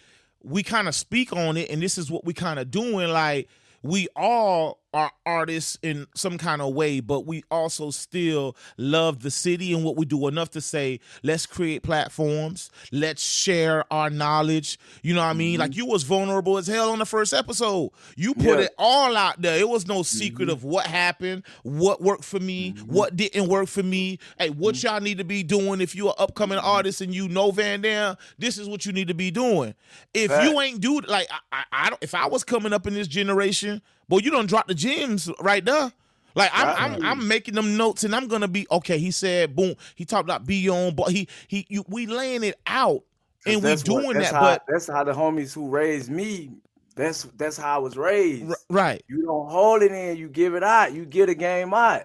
kind of speak on it, and this is what we kind of doing. Like, we all are artists in some kind of way, but we also still love the city and what we do enough to say, let's create platforms, let's share our knowledge. You know what I mean? Like, you was vulnerable as hell on the first episode. You put it all out there. It was no secret of what happened, what worked for me, what didn't work for me. Hey, what y'all need to be doing if you're an upcoming artist and you know Vandam, this is what you need to be doing. If you ain't do like I don't, if I was coming up in this generation, boy, you done dropped the gems right there. Like I'm making them notes and I'm gonna be okay. He said, boom. He talked about be on, but we laying it out and we doing that. But that's how the homies who raised me. That's how I was raised. Right. You don't hold it in. You give it out. You get a game out.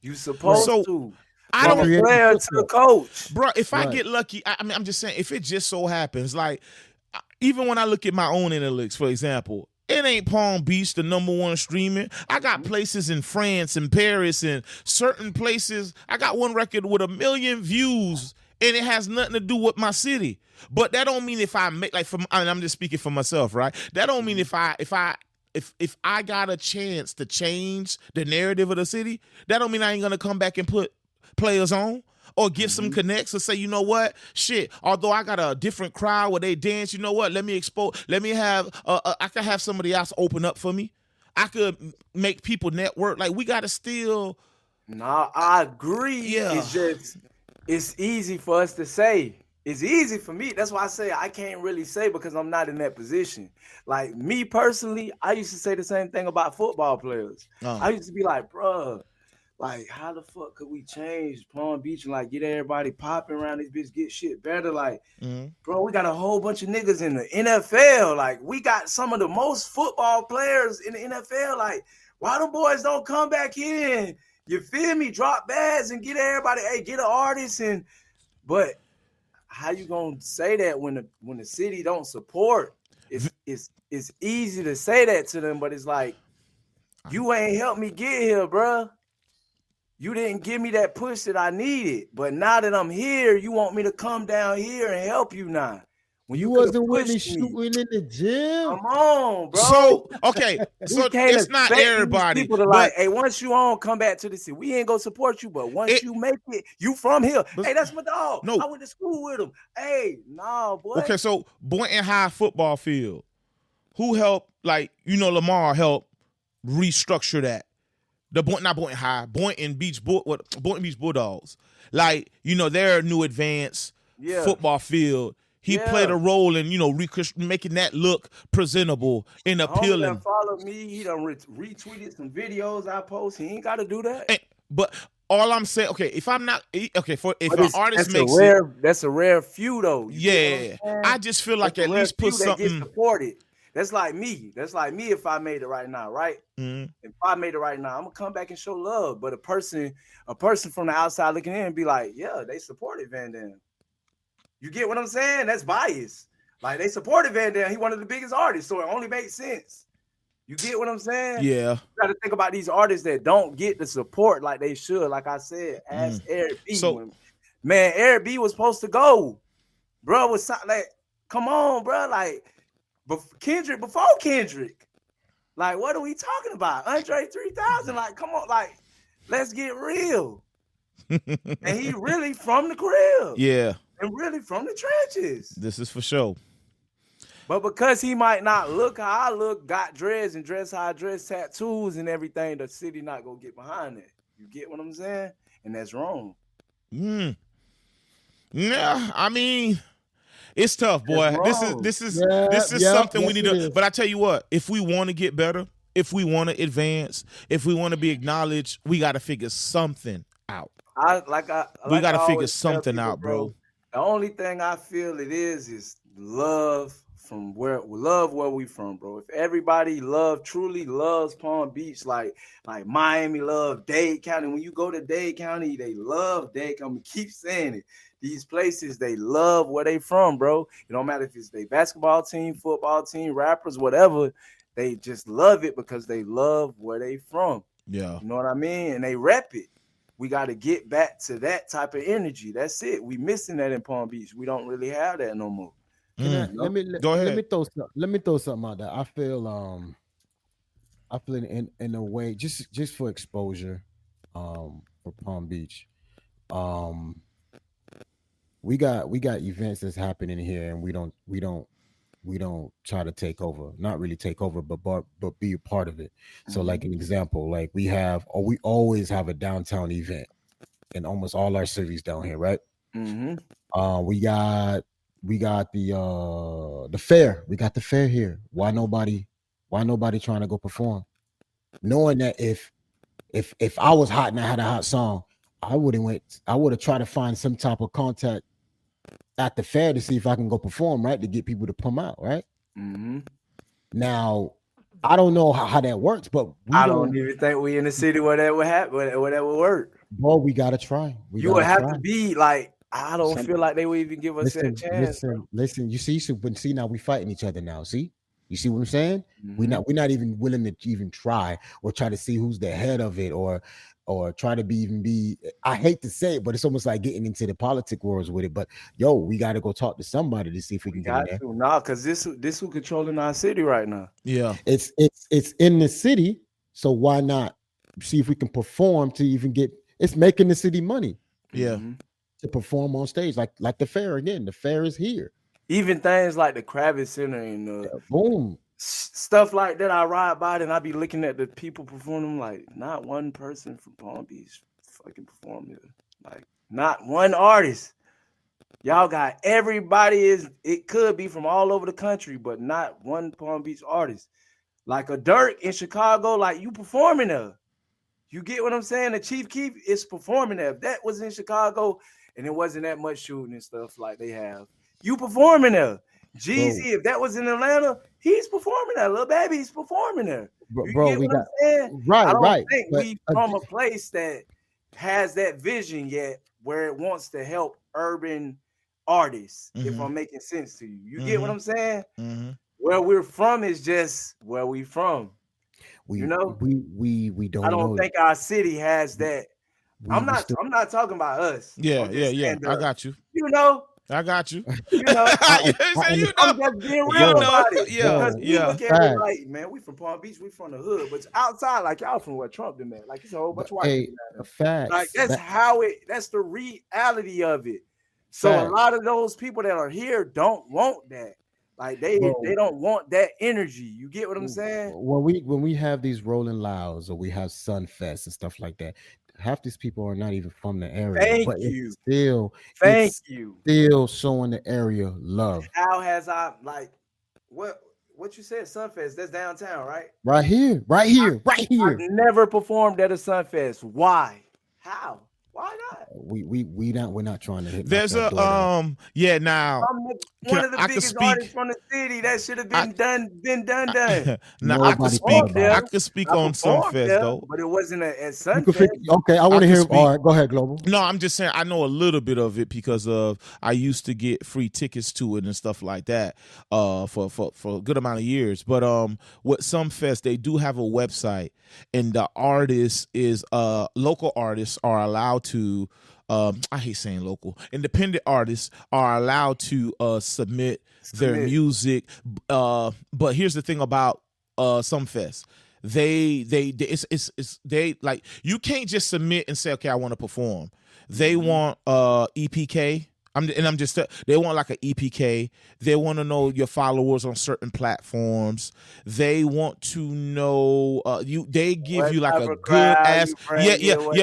You supposed to. I don't player to the coach, bro. If I get lucky, I mean, I'm just saying. If it just so happens, like even when I look at my own analytics, for example. It ain't Palm Beach, the #1 streaming. I got places in France and Paris and certain places. I got one record with 1 million views, and it has nothing to do with my city. But that don't mean if I make I'm just speaking for myself, right? That don't mean if I got a chance to change the narrative of the city, that don't mean I ain't gonna come back and put players on. Or give some connects and say, you know what, shit. Although I got a different crowd where they dance, you know what? Let me have. I could have somebody else open up for me. I could make people network. Like we gotta still. Nah, I agree. Yeah. It's easy for us to say. It's easy for me. That's why I say I can't really say because I'm not in that position. Like me personally, I used to say the same thing about football players. I used to be like, bruh. Like, how the fuck could we change Palm Beach and like get everybody popping around this bitch, get shit better? Like, bro, we got a whole bunch of niggas in the NFL. Like, we got some of the most football players in the NFL. Like, why the boys don't come back in? You feel me? Drop bags and get everybody, hey, get an artist but how you gonna say that when the city don't support? It's easy to say that to them, but it's like, you ain't helped me get here, bro. You didn't give me that push that I needed, but now that I'm here, you want me to come down here and help you now. When you wasn't with me shooting in the gym. Come on, bro. So okay, so it's not everybody. People are like, hey, once you on, come back to the city. We ain't gonna support you, but once you make it, you from here. Hey, that's my dog. No, I went to school with him. Hey, no, boy. Okay, so Boynton High football field. Who helped? Like Lamar helped restructure that. Not Boynton High, Boynton Beach Bulldogs. Like, their new advanced football field. He played a role in, making that look presentable and appealing. Follow me. He done retweeted some videos I post. He ain't got to do that. But all I'm saying, okay, if I'm not okay, if an artist makes that's a rare few though. I just feel like at least put something. That get supported. That's like me. That's like me if I made it right now, right? If I made it right now, I'm gonna come back and show love. But a person from the outside looking in and be like, yeah, they supported Vandam. You get what I'm saying? That's bias. Like they supported Vandam. He one of the biggest artists, so it only makes sense. You get what I'm saying? Yeah. You got to think about these artists that don't get the support like they should. Like I said, ask Eric B. Man, Eric B was supposed to go. Bro was like, come on, bro. Like, before Kendrick. Like, what are we talking about? Andre 3000. Like, come on. Like, let's get real. And he really from the crib. Yeah. And really from the trenches. This is for sure. But because he might not look how I look, got dreads and dress how I dress, tattoos and everything, the city not gonna get behind that. You get what I'm saying? And that's wrong. Yeah, I mean, it's tough, boy. This is something we need to. But I tell you what, if we want to get better, if we want to advance, if we want to be acknowledged, we got to figure something out. We got to figure something out, bro. The only thing I feel it is love from where we from, bro. If everybody truly loves Palm Beach, like Miami love Dade County. When you go to Dade County, they love Dade County. Keep saying it. These places, they love where they from, bro. It don't matter if it's their basketball team, football team, rappers, whatever. They just love it because they love where they from. Yeah. You know what I mean? And they rep it. We got to get back to that type of energy. That's it. We missing that in Palm Beach. We don't really have that no more. Let me throw something out there. I feel in a way just for exposure for Palm Beach. We got events that's happening here, and we don't try to take over. Not really take over, but be a part of it. So, like an example, like we always have a downtown event in almost all our cities down here, right? We got the fair. We got the fair here. Why nobody trying to go perform? Knowing that if I was hot and I had a hot song, I would have tried to find some type of contact at the fair to see if I can go perform, right? To get people to come out, right? Now, I don't know how that works, but I don't even think we in the city where that would happen, where that would work. Boy, we gotta try. You would have to be like, I don't feel like they would even give us that chance. Listen. You see, now we fighting each other now. See, you see what I'm saying? We're not even willing to even try or try to see who's the head of it or try to be. I hate to say it, but it's almost like getting into the politic wars with it. But yo, we got to go talk to somebody to see if we can get in there. Nah, because this who controlling our city right now. Yeah, it's in the city, so why not see if we can perform to even get? It's making the city money. Yeah. To perform on stage like the fair again. The fair is here. Even things like the Kravitz Center and boom. Stuff like that, I ride by and I be looking at the people performing like not one person from Palm Beach fucking performed it. Like not one artist. Y'all got everybody it could be from all over the country, but not one Palm Beach artist. Like a Dirk in Chicago, like you performing there. You get what I'm saying? The Chief Keef is performing there. If that was in Chicago and it wasn't that much shooting and stuff like they have, you performing there. Jeezy, if that was in Atlanta, he's performing there. Lil Baby's performing there. Bro, we got right. I don't think we from a place that has that vision yet, where it wants to help urban artists. If I'm making sense to you, you get what I'm saying? Where we're from is just where we from. We don't. I don't think our city has that. I'm not talking about us. Yeah. I got you. You know. I got you. You know, I'm just being real about it. Yeah. Look at it like, man, we from Palm Beach, we from the hood, but outside, like y'all from where Trump did, man. Like it's a whole bunch of white people. Facts. Like that's the reality of it. So a lot of those people that are here don't want that. Like they don't want that energy. You get what I'm saying? When we have these Rolling Louds or we have Sunfest and stuff like that, half these people are not even from the area. It's still showing the area love. How has what you said? Sunfest, that's downtown, right? Right here. I've never performed at a Sunfest. Why? How? Why not? We're not trying to hit. There's now one of the biggest artists from the city that should have been done. Now I could speak on Sunfest though, but it wasn't at Sunfest. Okay, I want to hear. All right, go ahead, Global. No, I'm just saying I know a little bit of it because I used to get free tickets to it and stuff like that for a good amount of years. But with Sunfest, they do have a website, and the artists local artists are allowed to. I hate saying local. Independent artists are allowed to submit their music. But here's the thing about Sunfest. They like you can't just submit and say, okay, I want to perform. They want EPK I'm just they want like an EPK. They want to know your followers on certain platforms. They want to know they give what you like a good ass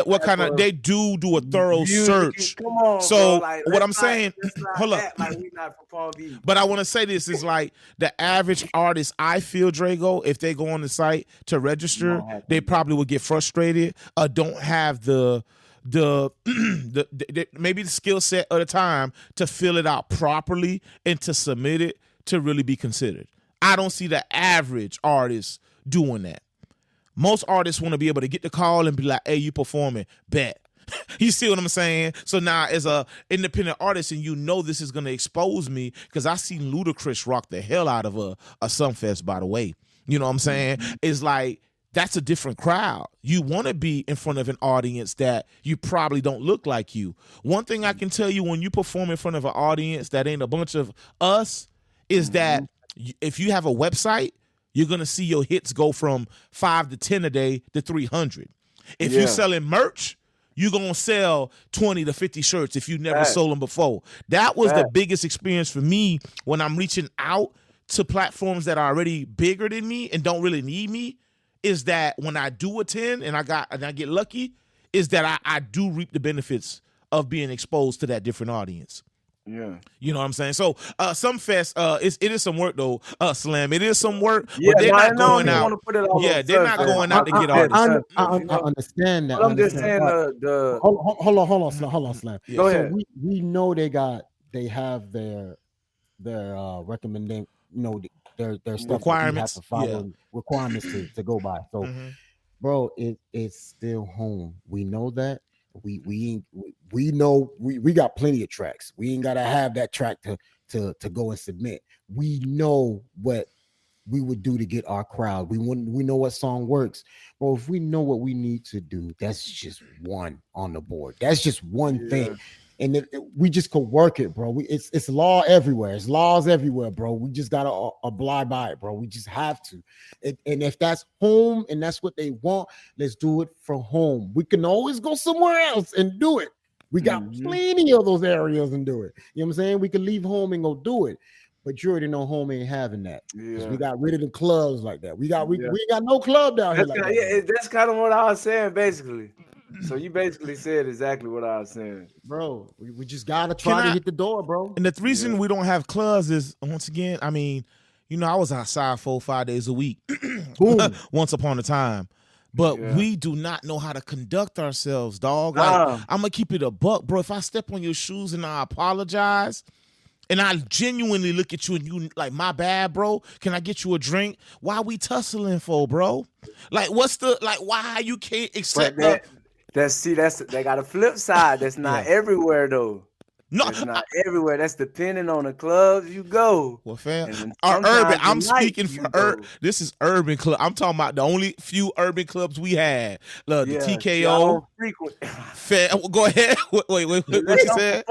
what kind of they do a thorough search. Come on, so bro. Like, what I'm saying, hold up. Like we not from Palm Beach. But I want to say this is like the average artist. I feel Drego, if they go on the site to register, they probably would get frustrated or don't have the maybe the skill set of the time to fill it out properly and to submit it to really be considered. I don't see the average artist doing that. Most artists want to be able to get the call and be like, hey, you performing, bet. You see what I'm saying? So now as a independent artist, and you know this is going to expose me, because I seen Ludacris rock the hell out of a Sunfest, by the way. You know what I'm saying? It's like, that's a different crowd. You want to be in front of an audience that you probably don't look like you. One thing I can tell you, when you perform in front of an audience that ain't a bunch of us, is that if you have a website, you're going to see your hits go from 5 to 10 a day to 300. If you're selling merch, you're going to sell 20 to 50 shirts if you never sold them before. That was the biggest experience for me when I'm reaching out to platforms that are already bigger than me and don't really need me. Is that when I do attend and I get lucky, is that I do reap the benefits of being exposed to that different audience. Yeah. You know what I'm saying? So Sunfest, it is some work though, Slam. It is some work, but they're not going out. They're not going out to get artists. I understand that. But I'm just saying hold on, Slam. Go ahead. We know they have their recommendation, their stuff requirements, that we have to follow, requirements to go by. So, bro, it's still home. We know that. We know we got plenty of tracks. We ain't gotta have that track to go and submit. We know what we would do to get our crowd. We know what song works. Bro, if we know what we need to do, that's just one on the board. That's just one thing. And we just could work it, bro. It's law everywhere. It's laws everywhere, bro. We just gotta abide by it, bro. We just have to. And if that's home and that's what they want, let's do it from home. We can always go somewhere else and do it. We got plenty of those areas and do it. You know what I'm saying? We can leave home and go do it. But you already know home ain't having that. Because we got rid of the clubs like that. We ain't got no club down here like that. That's kind of what I was saying, basically. So you basically said exactly what I was saying. Bro, we just gotta try to hit the door, bro. And the reason we don't have clubs is, once again, I mean, I was outside 4-5 days a week once upon a time. But we do not know how to conduct ourselves, dog. Like, I'm gonna keep it a buck, bro. If I step on your shoes and I apologize, and I genuinely look at you and you like, my bad, bro, can I get you a drink? Why we tussling for, bro? Like, why you can't accept that? They got a flip side. That's not everywhere though. No, it's not everywhere. That's depending on the clubs you go. Well, fam, urban. I'm speaking for this is urban club. I'm talking about the only few urban clubs we had. Look, the TKO. Go ahead. Wait. What you said?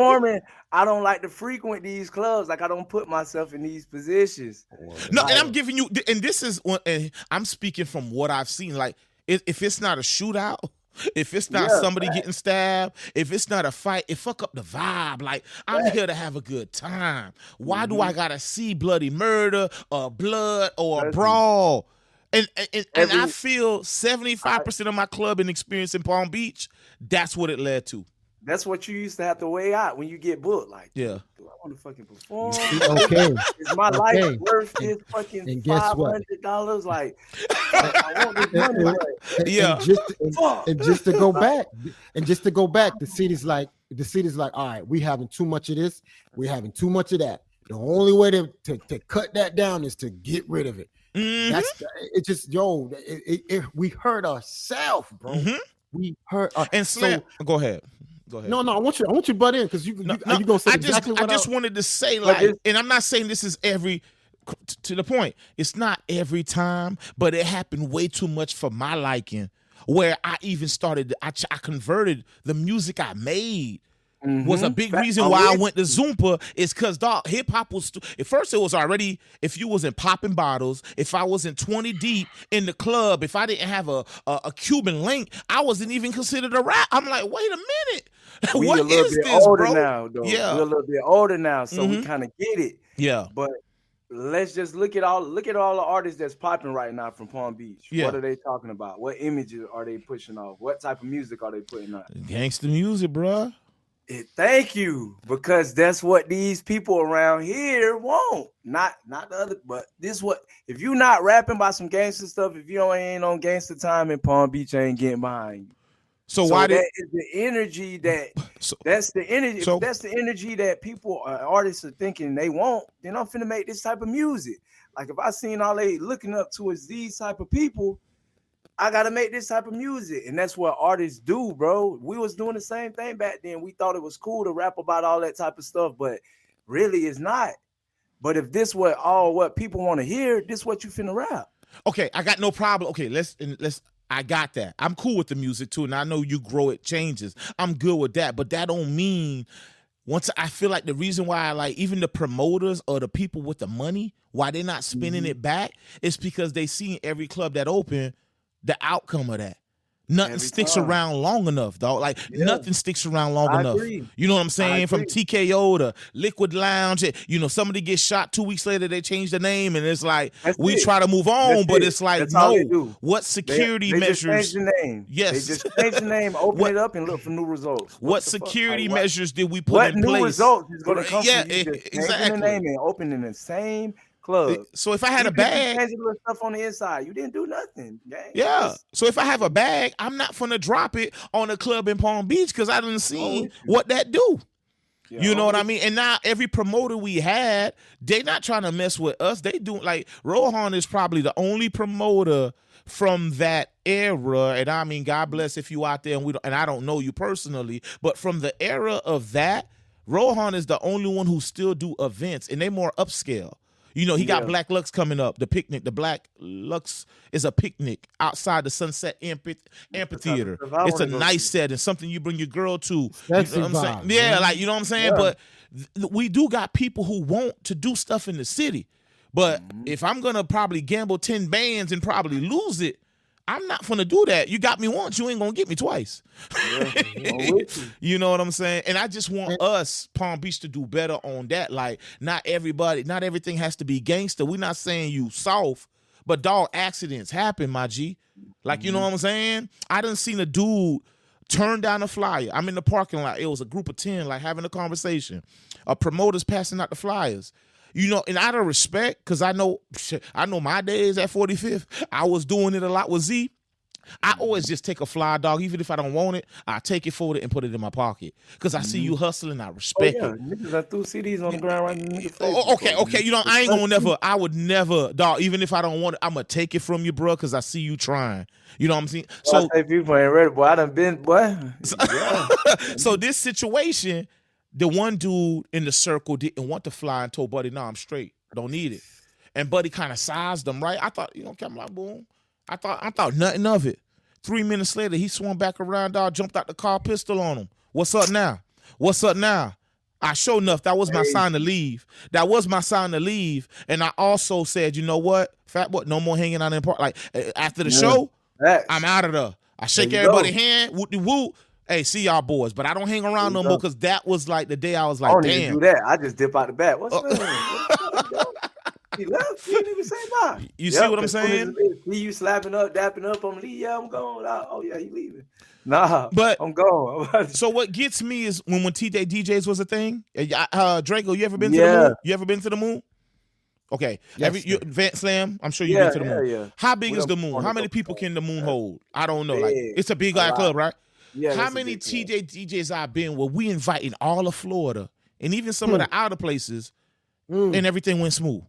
I don't like to frequent these clubs. Like, I don't put myself in these positions. No, and I'm giving you, and this is one. And I'm speaking from what I've seen. Like, if it's not a shootout. If it's not somebody getting stabbed, if it's not a fight, it fuck up the vibe. Like, I'm here to have a good time. Why do I gotta see bloody murder or blood or a brawl? And I feel 75% of my clubbing experience in Palm Beach, that's what it led to. That's what you used to have to weigh out when you get booked. Like, do I want to fucking perform? Okay. Is my life worth this fucking $500? Like, I want this money. And just to go back, the city's like, all right, we having too much of this, we're having too much of that. The only way to cut that down is to get rid of it. That's it. Just we hurt ourselves, bro. We hurt. And Slam, go ahead. No, I want you to butt in because you gonna say exactly what I just wanted to say, like, and I'm not saying this is to the point. It's not every time, but it happened way too much for my liking. Where I even started, I converted the music I made. Was a big reason why I went to Zoompa is because, dog, hip hop was at first it was already, if you wasn't popping bottles, if I wasn't 20 deep in the club, if I didn't have a Cuban link, I wasn't even considered a rap. I'm like, wait a minute. we What a little is bit this, older bro? now, though. Yeah. We're a little bit older now, so we Mhm. kind of get it. Yeah. But let's just look at all the artists that's popping right now from Palm Beach. Yeah. What are they talking about? What images are they pushing off? What type of music are they putting out? Gangster music, bro. Thank you, because that's what these people around here want. Not the other, but this what if you not rapping about some gangster stuff, if you ain't on gangster time in Palm Beach, ain't getting behind you. So why that is the energy that that's the energy. So- if that's the energy that people artists are thinking they want, then I'm finna make this type of music. Like if I seen all they looking up towards these type of people, I gotta make this type of music. And that's what artists do, bro. We was doing the same thing back then. We thought it was cool to rap about all that type of stuff, but really it's not. But if this what people want to hear, this what you finna rap. Okay, I got no problem. Okay, let's I got that. I'm cool with the music too, and I know you grow, it changes. I'm good with that, but that don't mean once I feel like the reason why I like even the promoters or the people with the money, why they're not spinning it back, is because they see every club that open the outcome of that. Nothing Every sticks time. around long enough, dog. Like nothing sticks around long I enough. agree. You know what I'm saying? I From agree. TKO to Liquid Lounge, somebody gets shot 2 weeks later, they change the name, and it's like That's we it. try to move on, That's but it. it's like That's all they no. do. What security they measures? just changed the name. Yes. They just changed the name, open it up, and look for new results. What the fuck? security Like, what- measures did we put What in new place? results is going to come Yeah, from you just changing exactly. the name and opening the same club? So if I had a Even if you bag, changed the little stuff on the inside, you didn't do nothing. Gang. yeah. Just- So if I have a bag, I'm not gonna drop it on a club in Palm Beach because I didn't see with you. what that do. Yeah, You know what I mean? And now every promoter we had, they not trying to mess with us. They do like Rohan is probably the only promoter from that era. And I mean, God bless if you out there and I don't know you personally, but from the era of that, Rohan is the only one who still do events and they more upscale. He got Black Lux coming up, the picnic. The Black Lux is a picnic outside the Sunset Amphitheater. It's a nice set and something you bring your girl to. You know what I'm saying? Yeah, like, you know what I'm saying? Yeah. But we do got people who want to do stuff in the city. But if I'm going to probably gamble 10 bands and probably lose it, I'm not going to do that. You got me once, you ain't going to get me twice. You know what I'm saying? And I just want us, Palm Beach, to do better on that. Like, not everything has to be gangster. We're not saying you soft, but dog, accidents happen, my G. Like, you know what I'm saying? I done seen a dude turn down a flyer. I'm in the parking lot. It was a group of 10, like, having a conversation. A promoter's passing out the flyers. And out of respect, because I know my days at 45th, I was doing it a lot with Z. I always just take a fly, dog. Even if I don't want it, I take it, fold it, and put it in my pocket. Because I see you hustling, I respect it. Niggas that threw CDs on the ground right in the nigga face. Okay. I would never, dog. Even if I don't want it, I'm gonna take it from you, bro. Because I see you trying. You know what I'm saying? So I say people ain't ready, boy. I done been, boy. So this situation, the one dude in the circle didn't want to fly and told Buddy, "No, I'm straight. Don't need it." And Buddy kind of sized him, right? I thought, come like boom. I thought nothing of it. 3 minutes later, he swung back around, dog, jumped out the car, pistol on him. What's up now? I sure enough, that was my sign to leave. And I also said, you know what? Fat boy, no more hanging out in the park. Like, after the show, I'm out of there. I shake everybody's hand, whoop-de-whoop. Hey, see y'all boys. But I don't hang around no more because that was like the day I was like, I don't damn. even do that. I just dip out the back. What's up? He left. He didn't even say bye. You see what I'm saying? See you slapping up, dapping up. I'm leaving. Yeah, I'm going. Oh, yeah, he leaving. Nah, but I'm going. So what gets me is when TJ DJs was a thing. Drego, you ever been to the moon? You ever been to the moon? Okay. Yes, Vandam, I'm sure you've been to the moon. Yeah. How big is the moon? How many people can the moon hold? I don't know. Like, it's a big guy club, right? Yeah. How many TJ DJs I've been where we inviting all of Florida and even some of the outer places and everything went smooth?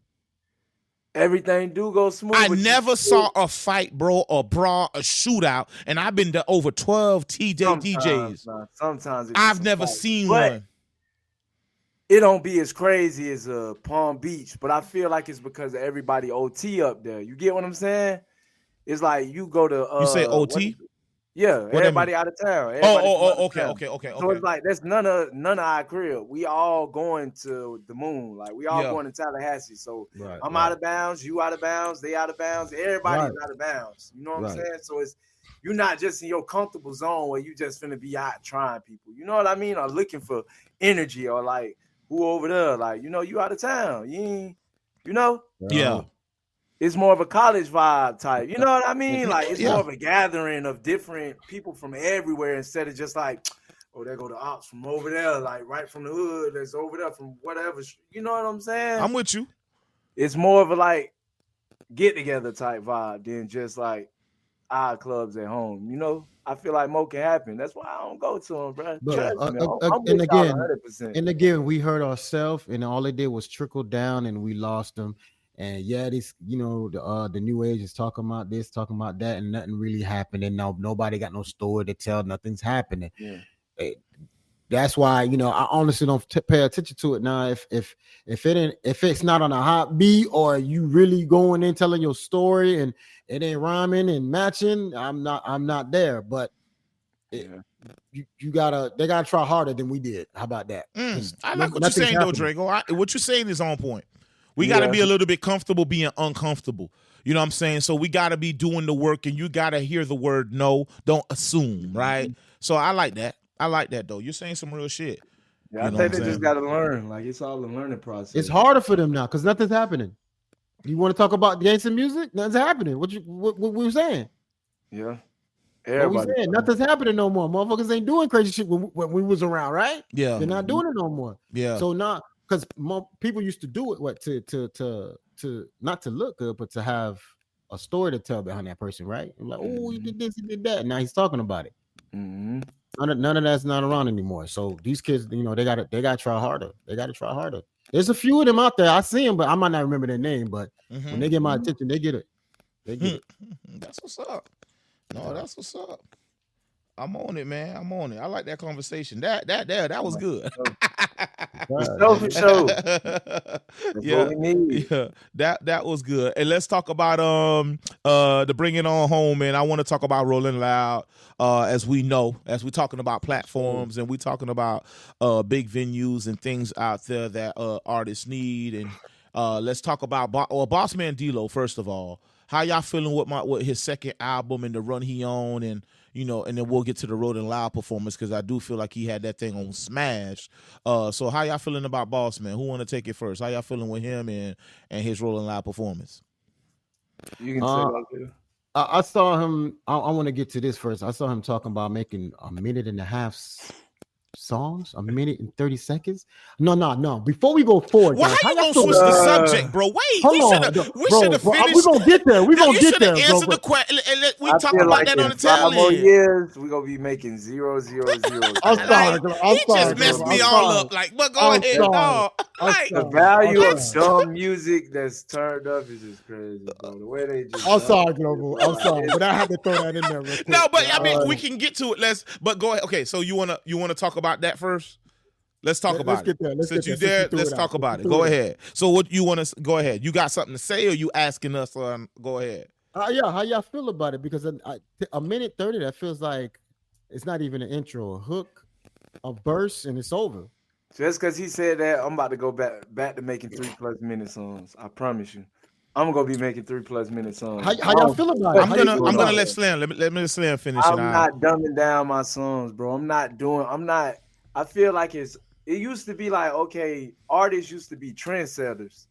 Everything do go smooth. I never saw a fight, bro, a brawl, a shootout, and I've been to over 12 DJs. Sometimes I've never seen one. It don't be as crazy as Palm Beach, but I feel like it's because of everybody OT up there. You get what I'm saying? It's like you go to you say OT? Yeah, everybody out of town. Okay. So it's like that's none of our crib. We all going to the moon. Like we all going to Tallahassee. So I'm out of bounds, you out of bounds, they out of bounds, everybody's out of bounds. You know what I'm saying? So you're not just in your comfortable zone where you just finna be out trying people. You know what I mean? Or looking for energy, or like who over there, like, you know, you out of town. You ain't, you know? Yeah. It's more of a college vibe type. You know what I mean? Like, it's Yeah. more of a gathering of different people from everywhere instead of just like, oh, there go the ops from over there, like right from the hood that's over there from whatever. You know what I'm saying? I'm with you. It's more of a like get together type vibe than just like our clubs at home. You know, I feel like Mook can happen. That's why I don't go to them, bro. But, I'm and with y'all again, 100%. and again, we hurt ourselves, and all it did was trickle down, and we lost them. And yeah, this, you know, the new age is talking about this, talking about that, and nothing really happened. And now nobody got no story to tell. Nothing's happening. Yeah. That's why, you know, I honestly don't pay attention to it now. If it's not on a hot beat, or you really going in telling your story and it ain't rhyming and matching, I'm not there. But they gotta try harder than we did. How about that? I like what you're saying though, Drego. What you're saying is on point. We got to be a little bit comfortable being uncomfortable. You know what I'm saying? So we got to be doing the work, and you got to hear the word no. Don't assume, right? So I like that. I like that, though. You're saying some real shit. Yeah, I think they just got to learn. Like, it's all a learning process. It's harder for them now because nothing's happening. You want to talk about gangsta music? Nothing's happening. What we were saying? Yeah. What we saying? Nothing's happening no more. Motherfuckers ain't doing crazy shit when we was around, right? Yeah. They're not doing it no more. Yeah. So now, because people used to do it, to not to look good, but to have a story to tell behind that person, right? Like, oh, he did this, he did that. Now he's talking about it. Mm-hmm. None of that's not around anymore. So these kids, you know, they gotta try harder. They gotta try harder. There's a few of them out there. I see them, but I might not remember their name. But when they get my attention, they get it. They get it. That's what's up. No, that's what's up. I'm on it, man. I'm on it. I like that conversation. That was good. For sure. Yeah, that was good. And let's talk about the Bring It On Home, man. I want to talk about Rolling Loud. As we're talking about platforms and we're talking about big venues and things out there that artists need. And let's talk about Bossman D-Lo, first of all. How y'all feeling with his second album and the run he on, and you know, and then we'll get to the Rolling Loud performance because I do feel like he had that thing on smash. So how y'all feeling about Bossman? Who want to take it first? How y'all feeling with him and his Rolling Loud performance? You can say that too. I saw him. I want to get to this first. I saw him talking about making 1.5 minute songs, 1 minute and 30 seconds. No. Before we go forward, how you gonna switch the subject, bro? Wait, we should have finished. We're gonna get there. We're gonna get there. Answer the question. We talk about like that on the tail end. 5 more end. years, we're gonna be making 0, 0, 0. I'm sorry. He just messed me all up. Like, but go ahead, dog. Like, the value of dumb music that's turned up is just crazy, bro. The way they just. I'm sorry, Global. I'm sorry, but I had to throw that in there. Real quick. No, but I mean, we can get to it. But go ahead. Okay, so you wanna talk about that first? Let's talk about it. Since you there, let's talk about it. Go ahead. So what you want to go ahead? You got something to say, or you asking us? Go ahead. Yeah, how y'all feel about it? Because 1 minute 30, that feels like it's not even an intro, a hook, a verse, and it's over. Just because he said that, I'm about to go back to making 3+ minute songs. I promise you. I'm gonna be making 3+ minute songs. How y'all feel about it? I'm gonna let Slam. Let me Slam finish. I'm not dumbing down my songs, bro. I feel like it used to be like, okay, artists used to be trendsetters.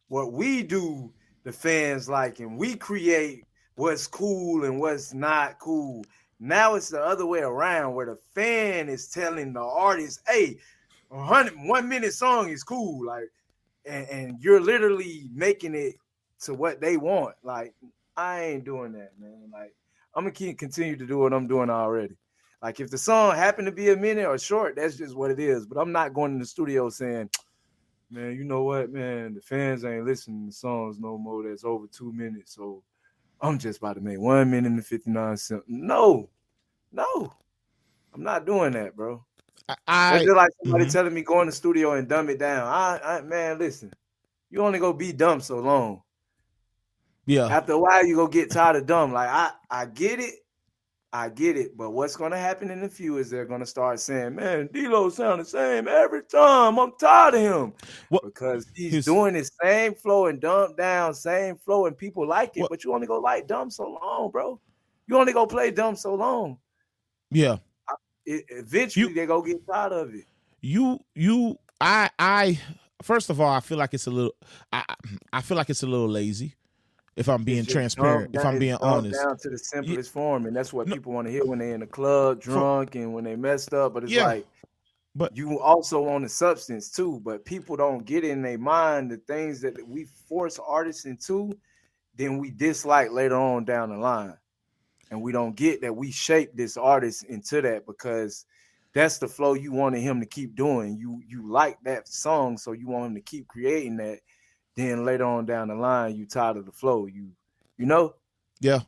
What we do, the fans like, and we create what's cool and what's not cool. Now it's the other way around, where the fan is telling the artist, hey, 1 minute song is cool. Like, and you're literally making it to what they want. Like, I ain't doing that, man. Like, I'm gonna continue to do what I'm doing already. Like, if the song happened to be a minute or short, that's just what it is. But I'm not going in the studio saying, man, you know what, man, the fans ain't listening to songs no more that's over 2 minutes. So I'm just about to make 1 minute and 59 seconds. No, I'm not doing that, bro. It's just like somebody telling me go in the studio and dumb it down. Man, listen, you only go be dumb so long. Yeah. After a while, you go get tired of dumb. Like, I get it, but what's going to happen in the few is they're going to start saying, man, D-Lo sound the same every time. I'm tired of him. Because he's doing his same flow and dumb down, same flow, and people like it, but you only go like dumb so long, bro. You only go play dumb so long. Yeah. Eventually they go get tired of it. I first of all, I feel like it's a little I feel like it's a little lazy. If I'm being transparent, if I'm being honest, down to the simplest form, and that's what people want to hear when they're in the club, drunk, and when they messed up. But it's like, but you also want the substance too. But people don't get in their mind the things that we force artists into, then we dislike later on down the line, and we don't get that we shape this artist into that because that's the flow you wanted him to keep doing. You like that song, so you want him to keep creating that. Then later on down the line, you tired of the flow. You know? Yeah.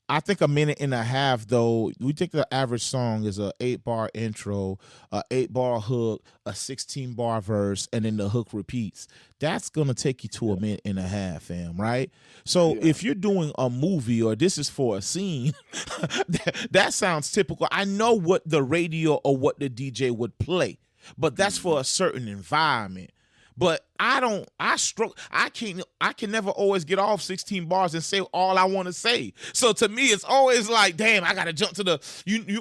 I think a minute and a half, though, we think the average song is a 8-bar intro, a 8-bar hook, a 16-bar verse, and then the hook repeats. That's going to take you to a minute and a half, fam, right? So if you're doing a movie or this is for a scene, that sounds typical. I know what the radio or what the DJ would play, but that's for a certain environment. But I can never always get off 16 bars and say all I want to say. So to me, it's always like, damn, I got to jump to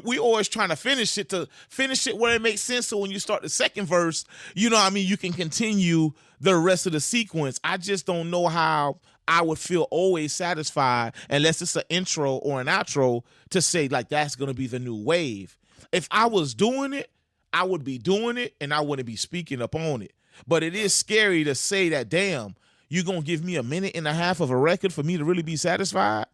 we always trying to finish it where it makes sense. So when you start the second verse, you know what I mean, you can continue the rest of the sequence. I just don't know how I would feel always satisfied unless it's an intro or an outro to say like, that's going to be the new wave. If I was doing it, I would be doing it and I wouldn't be speaking up on it. But it is scary to say that, damn, you're going to give me a minute and a half of a record for me to really be satisfied?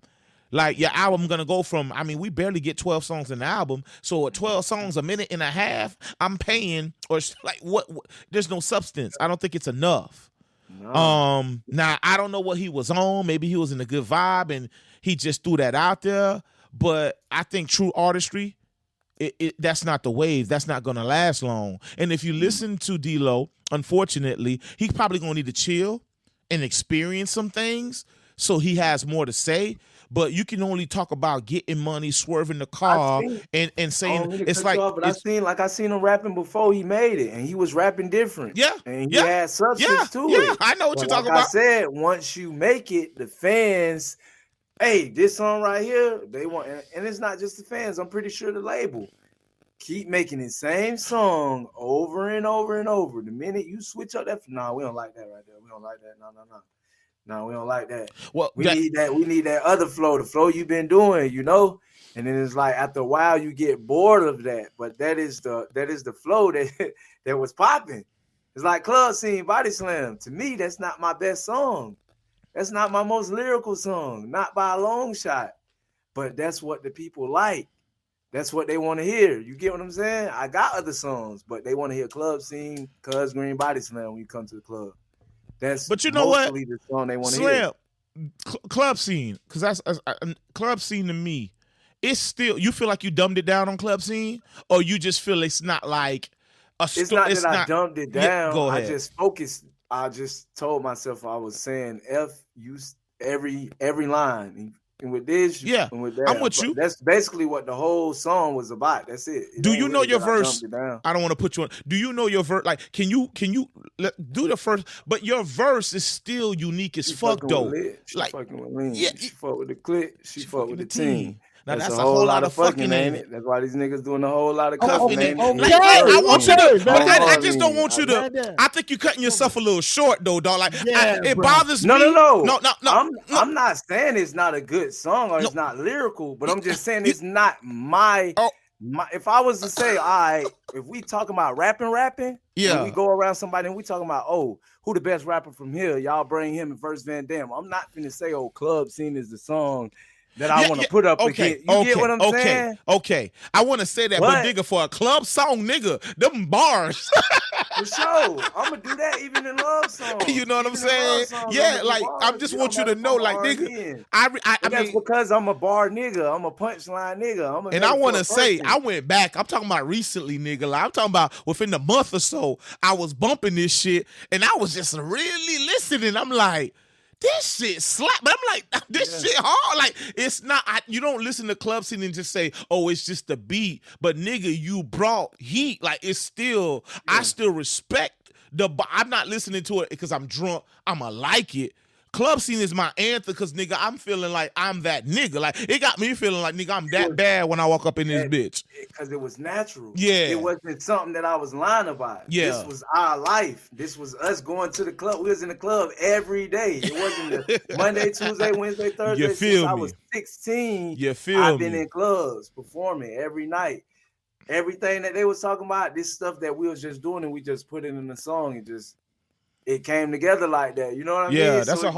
Like, your album going to go from, I mean, we barely get 12 songs in the album. So at 12 songs, a minute and a half, I'm paying, or like, what there's no substance. I don't think it's enough. No. Now, I don't know what he was on. Maybe he was in a good vibe and he just threw that out there. But I think true artistry, that's not the wave. That's not going to last long. And if you listen to D-Lo, unfortunately, he's probably going to need to chill and experience some things so he has more to say. But you can only talk about getting money, swerving the car, and saying it's like. But I seen him rapping before he made it, and he was rapping different. Yeah, and he had substance to it. Yeah, I know what you're talking about. I said, once you make it, the fans, hey, this song right here, they want, and it's not just the fans. I'm pretty sure the label. Keep making the same song over and over and over. The minute you switch up that, we don't like that right there. We don't like that. No, we don't like that. Well, we need that. We need that other flow, the flow you've been doing, you know. And then it's like after a while you get bored of that. But that is the flow that was popping. It's like Club Scene, Bodyslam. To me, that's not my best song. That's not my most lyrical song, not by a long shot. But that's what the people like. That's what they want to hear. You get what I'm saying? I got other songs, but they want to hear Club Scene, Cuz Green Bodyslam when you come to the club. But you know what? The song they want to hear. Club Scene, because that's Club Scene to me. It's still, you feel like you dumbed it down on Club Scene, or you just feel it's not like a It's not that I dumbed it down. Yeah, go ahead. I just focused. I just told myself I was saying use every line. And with this, and with that, I'm with you. That's basically what the whole song was about. That's it. Do you know your verse? I don't want to put you on. Do you know your verse? Like, can you do the first? But your verse is still unique as fuck, though. She fucking with Lean. She fuck with the clique. She fuck with the team. Now that's a whole lot of fucking, ain't it? That's why these niggas doing a whole lot of cuffing, ain't it? Like, I want you to, but I just don't want you to. I think you're cutting yourself a little short, though, dog. Like, it bothers me. No. I'm not saying it's not a good song or it's not lyrical, but I'm just saying it's not my. If I was to say, all right, if we talking about rapping, we go around somebody and we talking about, who the best rapper from here? Y'all bring him in verse Vandam. I'm not finna say, Club Scene is the song that I want to put up again. You get what I'm saying? Okay. I want to say that, but nigga, for a club song, nigga, them bars. For sure. I'm going to do that even in love songs. You know what I'm saying? Yeah, like, I just want you to know, like, nigga, I that's mean, because I'm a bar nigga. I'm a punchline nigga. And I want to say, I went back. I'm talking about recently, nigga. Like, I'm talking about within the month or so, I was bumping this shit, and I was just really listening. I'm like, this shit slap, but I'm like, this shit hard. Like, it's not. You don't listen to Club Scene and just say, it's just the beat. But nigga, you brought heat. Like, it's still. I still respect the. I'm not listening to it because I'm drunk. I'ma like it. Club Scene is my anthem because, nigga, I'm feeling like I'm that nigga. Like, it got me feeling like, nigga, I'm that bad when I walk up in this bitch. Because it was natural. Yeah. It wasn't something that I was lying about. Yeah. This was our life. This was us going to the club. We was in the club every day. It wasn't the Monday, Tuesday, Wednesday, Thursday. You feel Since me? I was 16. You feel I've been me? in clubs performing every night. Everything that they was talking about, this stuff that we was just doing, and we just put it in the song and just it came together like that. You know what I mean? Yeah, that's So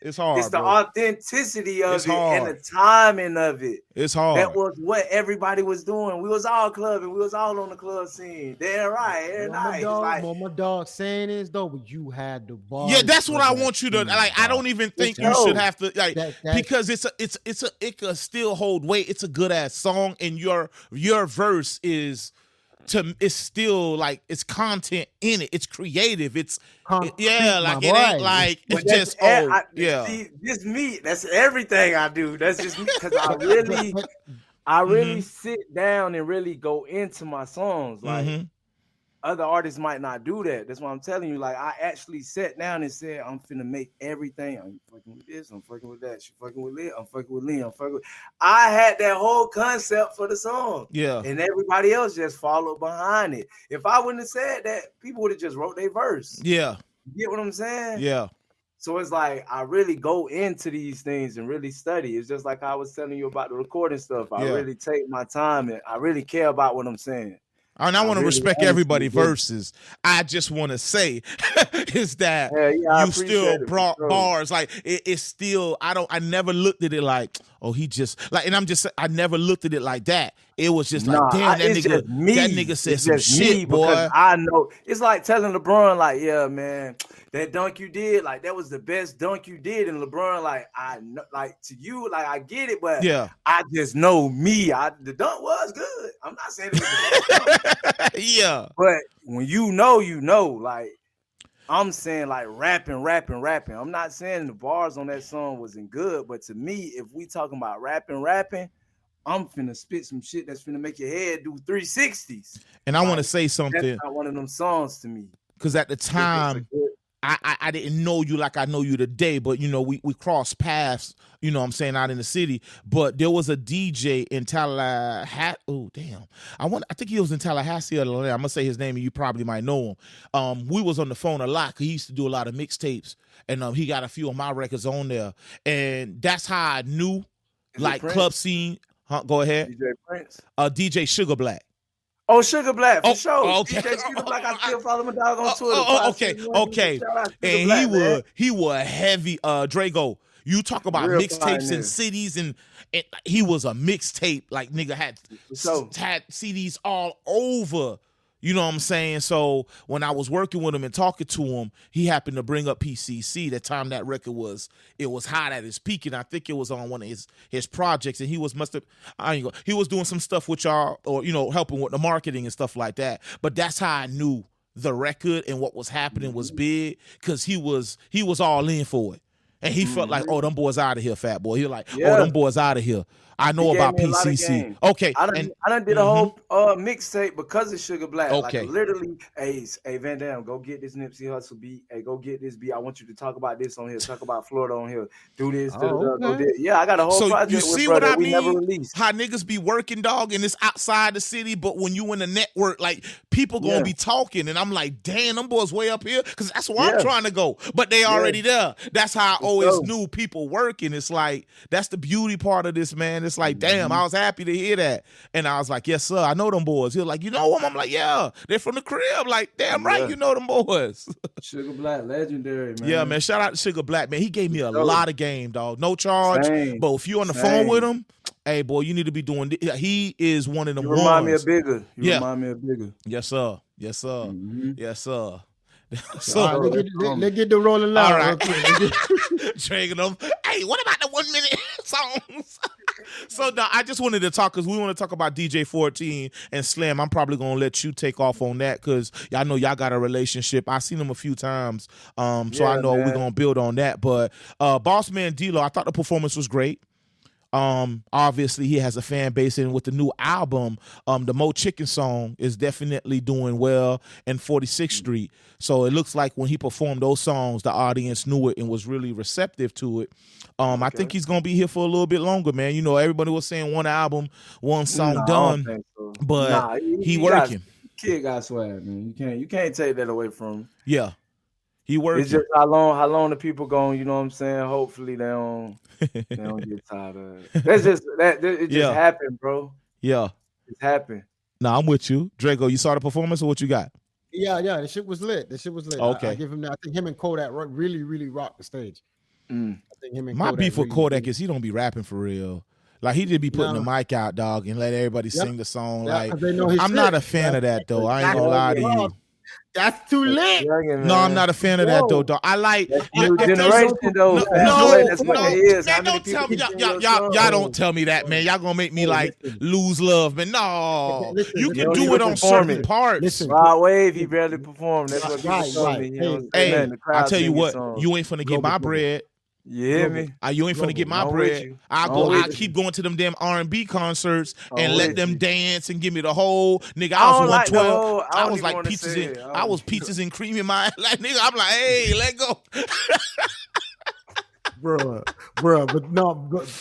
it's hard. It's the bro. authenticity of It's it hard. and the timing of it. It's hard. That was what everybody was doing. We was all clubbing. We was all on the club scene. Damn right. Every night. What my dog saying is though, but you had the bar. Yeah, that's what I want you to like. I don't even think you should have to like because it could still hold weight. It's a good ass song, and your verse is. It's still like it's content in it. It's creative. It's like it ain't like it's just See, this me. That's everything I do. That's just me because I really sit down and really go into my songs. Like other artists might not do that. That's why I'm telling you. Like I actually sat down and said, I'm finna make everything. I'm fucking with this. I'm fucking with that. She fucking with it. I'm fucking with Lee. I'm fucking with. I had that whole concept for the song. Yeah. And everybody else just followed behind it. If I wouldn't have said that, people would have just wrote their verse. Yeah. You get what I'm saying? Yeah. So it's like I really go into these things and really study. It's just like I was telling you about the recording stuff. I really take my time and I really care about what I'm saying. And I want to respect everybody's verses. I just want to say is that you still brought bars. Like it's still, I never looked at it like, oh, he just like, and I never looked at it like that. It was just like, damn, that nigga said some shit, boy. I know. It's like telling LeBron, like, yeah, man, that dunk you did, like, that was the best dunk you did. And LeBron, like, I know, like, to you, like, I get it, but I just know me. The dunk was good. I'm not saying it was yeah. But when you know, like, I'm saying like rapping. I'm not saying the bars on that song wasn't good, but to me, if we talking about rapping, I'm finna spit some shit that's finna make your head do 360s. And I want to say something. That's not one of them songs to me. Because at the time, I didn't know you like I know you today, but you know, we crossed paths, you know what I'm saying, out in the city. But there was a DJ in Tallahassee. Oh, damn. I think he was in Tallahassee. I'm gonna say his name and you probably might know him. We was on the phone a lot because he used to do a lot of mixtapes. And he got a few of my records on there. And that's how I knew like Club Scene. Go ahead. DJ Prince. DJ Sugar Black. Oh, Sugar Black, for sure. Okay. DJ Sugar Black, I still follow my dog on Twitter. Okay. And he was heavy Drego. You talk about mixtapes in cities and he was a mixtape, like nigga had CDs all over. You know what I'm saying? So when I was working with him and talking to him, he happened to bring up PCC. That time that record was hot at its peak, and I think it was on one of his projects. And he was doing some stuff with y'all, or helping with the marketing and stuff like that. But that's how I knew the record and what was happening was big, because he was all in for it, and he felt like, oh, them boys out of here, fat boy. He was like, oh, them boys out of here. I know about PCC. Okay, I done did a whole mixtape because of Sugar Black. Okay, like literally, hey Vandam, go get this Nipsey Hussle beat. Hey, go get this beat. I want you to talk about this on here. Talk about Florida on here. Do this. Go this. Yeah, I got a whole project. So you see what I mean? How niggas be working, dog, and it's outside the city, but when you in the network, like people gonna be talking, and I'm like, damn, them boys way up here, because that's where I'm trying to go. But they already there. That's how I always knew people working. It's like that's the beauty part of this, man. It's like, damn, I was happy to hear that. And I was like, yes, sir, I know them boys. He was like, you know them? I'm like, yeah, they're from the crib. Like, damn right, you know them boys. Sugar Black, legendary, man. Yeah, man, shout out to Sugar Black, man. He gave me a lot of game, dog. No charge. But if you on the phone with him, hey, boy, you need to be doing this. He is one of them ones. Remind me of Bigger. Remind me of Bigger. Yes, sir. Yes, sir. Yes, sir. So let's get the rolling loud. All right. Dragging them. Hey, what about the 1 minute songs? So no, I just wanted to talk, because we want to talk about DJ 14 and Slam. I'm probably gonna let you take off on that, because y'all know y'all got a relationship. I seen them a few times, so I know we're gonna build on that. But Boss Man D-Lo, I thought the performance was great. Obviously he has a fan base, and with the new album, the Mo Chicken song is definitely doing well in 46th Street. So it looks like when he performed those songs, the audience knew it and was really receptive to it. I think he's gonna be here for a little bit longer, man. You know, everybody was saying one album, one song done, but he working. Kid got swag, man. You can't take that away from him. Yeah. He working. It's just how long the people going, you know what I'm saying? Hopefully they don't get tired of it. That's just it just happened, bro. Yeah. It's happened. No, I'm with you. Drego, you saw the performance or what you got? Yeah, the shit was lit. Okay. I give him that. I think him and Kodak really rocked the stage. I think him and my Kodak beef with really Kodak is he don't be rapping for real. Like he just be putting the mic out, dog, and let everybody sing the song. Like I'm not a fan of that though. I ain't gonna lie to you. That's too late. No, I'm not a fan of that though, dog. I like new generation though. Don't tell me y'all don't tell me that, man. Y'all gonna make me like lose love, man. No, you can do it on certain parts. Rod Wave, he barely performed. That's what people told me. Hey, I tell you what, you ain't finna get my bread. You hear me? You ain't finna get my bread. I keep going to them damn R&B concerts and let them dance and give me the whole nigga. I was 112. I was like peaches and cream in my like nigga. I'm like, hey, let go. Bro, but no,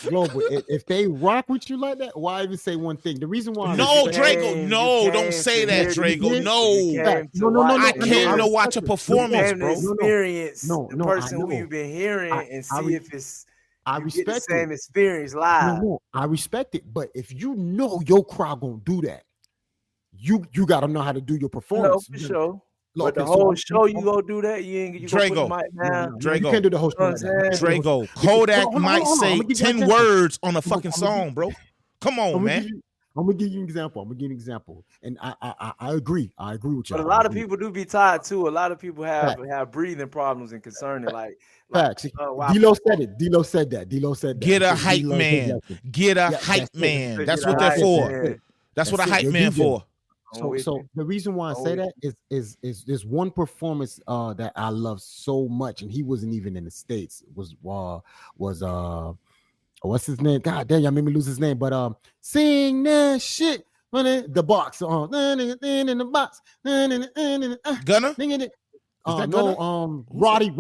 Global. If they rock with you like that, why even say one thing? The reason why Drego, don't say that, Drego. No. I came to watch a performance, bro. Experience the person who you've been hearing and see if it's I respect the same experience live. No, I respect it, but if you know your crowd gonna do that, you gotta know how to do your performance. No, for sure. But the whole show you go do that, you Drego, put the mic down. Drego, you can't do the whole show. Drego, Kodak might say 10 words on a fucking song, bro. Come on, man. I'm gonna give you an example. And I agree. I agree with you. But a lot of people do be tired too. A lot of people have breathing problems and concerning. Facts. D-Lo said it. D-Lo said that. Get a hype man. Get a hype man. That's what they're for. That's what a hype man for. So the reason why I say that is there's one performance that I love so much, and he wasn't even in the States. Was what's his name? God damn, y'all made me lose his name. But sing that shit. The box on in the box. Gunna? Roddy.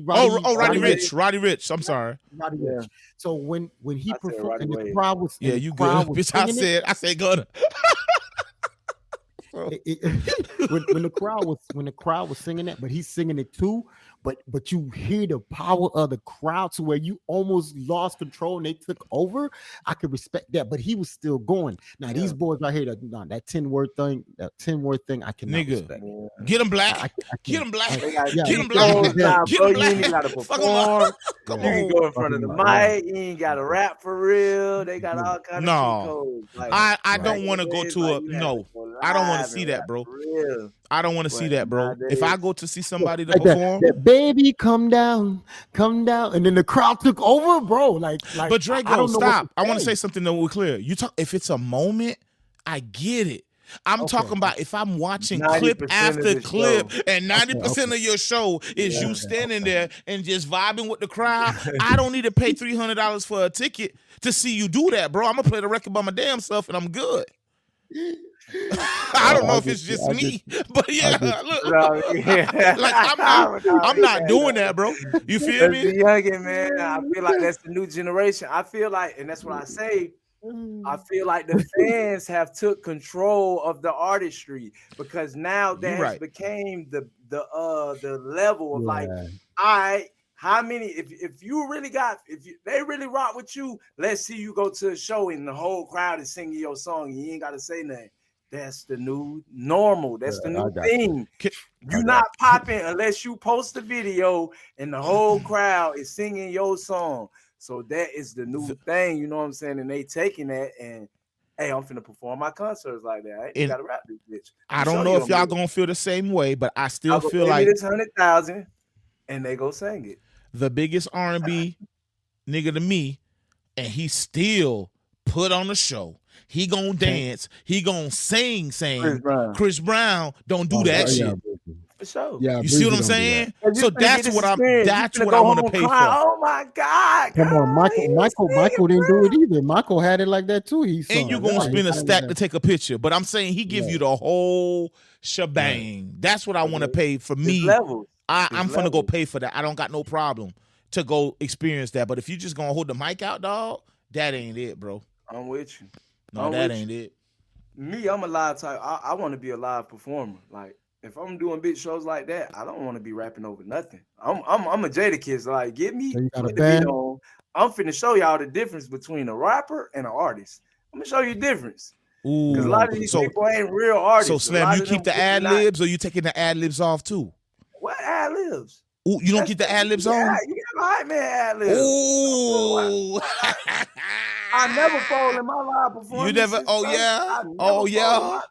Roddy Rich. I'm sorry. Roddy Rich. So when he performed, and the crowd was you good. Bitch, I said Gunna. when the crowd was singing that, but he's singing it too. But you hear the power of the crowd to where you almost lost control and they took over. I could respect that, but he was still going. Now these boys right here, that 10-word thing, I cannot respect. Get him black. Get him black. Get him black. You ain't gotta perform. You can go in front of the mic. You ain't gotta rap for real. They got all kinds of codes. I don't want to go to a I don't want to see that, bro. I don't want to see that, bro. If I go to see somebody to perform, that baby, come down, and then the crowd took over, bro. But Drego, stop. I want to say something that we're clear. You talk if it's a moment, I get it. I'm talking about if I'm watching clip after clip and 90% of your show is you standing there and just vibing with the crowd. I don't need to pay $300 for a ticket to see you do that, bro. I'm gonna play the record by my damn self and I'm good. I don't know if it's just me, but I'm not doing that, bro. You feel me? Youngin, man. I feel like that's the new generation. I feel like, and that's what I say. I feel like the fans have took control of the artistry because now that has became the level of all right. How many? If you really they really rock with you, let's see you go to a show and the whole crowd is singing your song and you ain't got to say nothing. That's the new normal. That's the new thing. You're not popping unless you post a video and the whole crowd is singing your song. So that is the new thing. You know what I'm saying? And they taking that and hey, I'm finna perform my concerts like that. I ain't gotta rap this bitch. I don't know if y'all gonna feel the same way, but I still feel like this 100,000 and they go sing it. The biggest R&B nigga to me, and he still put on the show. He gonna dance. He gonna sing. Chris Brown don't do that shit. For sure. Yeah, You see what I'm Breezy don't do saying? that. So that's what I want to pay for. Oh my God! Come on, Michael didn't do it either. Michael had it like that too. He And you gonna spend a stack to take a picture, but I'm saying he give you the whole shebang. That's what I want to pay for me. I'm finna go pay for that. I don't got no problem to go experience that. But if you just gonna hold the mic out, dog, that ain't it, bro. I'm with you. No, that ain't it. Me, I'm a live type. I want to be a live performer. Like if I'm doing big shows like that, I don't want to be rapping over nothing. I'm a Jada kid. So like, get me. So Put the beat on. I'm finna show y'all the difference between a rapper and an artist. I'm gonna show you the difference. Because a lot of these people ain't real artists. So Slam, you keep the ad libs, or you taking the ad libs off too? What ad libs? Ooh, you don't keep the ad libs on? You get my hype man ad libs. Ooh. I never fall in my live performance. You never? Oh yeah. Oh yeah.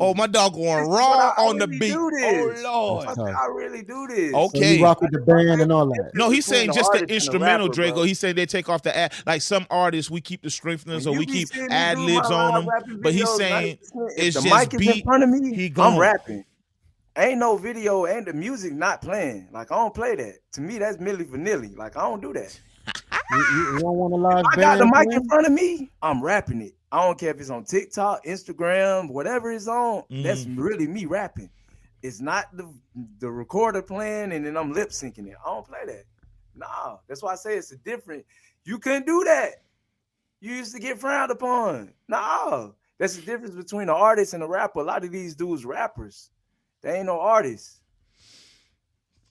Oh, my dog going raw on the beat. Oh Lord. I really do this. Okay. So you rock with the band and all that. No, he's saying just the instrumental, Drego. He said they take off the ad. Like some artists, we keep the strengtheners or we keep ad libs on them. But he's saying it's the just mic is in front of me. I'm rapping. Ain't no video and the music not playing. Like I don't play that. To me, that's Milli Vanilli. Like I don't do that. You don't want a live band? I got the mic in front of me. I'm rapping it. I don't care if it's on TikTok, Instagram, whatever it's on. That's really me rapping. It's not the recorder playing and then I'm lip syncing it. I don't play that. Nah, that's why I say it's a different. You couldn't do that. You used to get frowned upon. Nah, that's the difference between an artist and a rapper. A lot of these dudes rappers. They ain't no artists.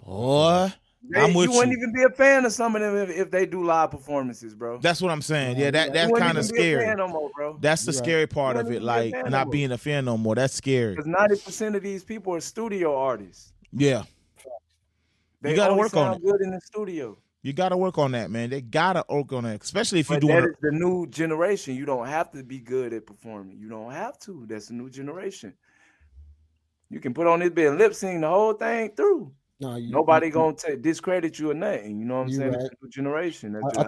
Boy, I'm with you. Wouldn't even be a fan of some of them if they do live performances, bro. That's what I'm saying. Yeah, that's kind of scary. No more, bro. That's the scary part of it, like not being a fan no more. That's scary. Because 90% of these people are studio artists. Yeah, you gotta work on it. Good in the studio. You gotta work on that, man. They gotta work on that, especially if you're doing. That is the new generation. You don't have to be good at performing. You don't have to. That's the new generation. You can put on this bit and lip sync the whole thing through. No, nobody gonna discredit you or nothing. You know what I'm saying? Right. It's a new generation. I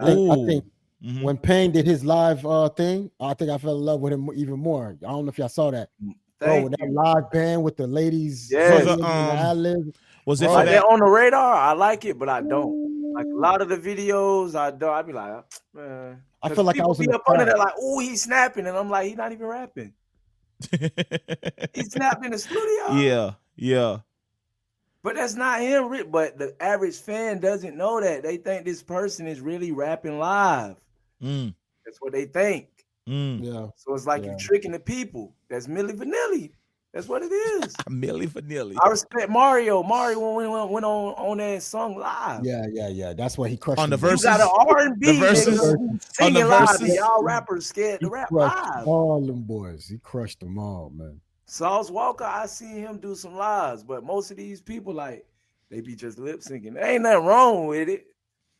think when Payne did his live thing, I think I fell in love with him even more. I don't know if y'all saw that. With that live band with the ladies. Yeah. Was it for that on the radar? I like it, but I don't. Like a lot of the videos, I don't. I be like, man. I feel like I was in up under there like, oh, he's snapping, and I'm like, he's not even rapping. He snapped in the studio. Yeah. But that's not him. But the average fan doesn't know that. They think this person is really rapping live. That's what they think. Yeah. So it's like you're tricking the people. That's Milli Vanilli. That's what it is. Milli Vanilli. I respect Mario. Mario went on that and sung live. Yeah. That's why he crushed on the verses. You got an R&B the verses singing live. Y'all rappers scared to rap live. All them boys. He crushed them all, man. Sauce Walker, I seen him do some lives, but most of these people like they be just lip syncing. There ain't nothing wrong with it,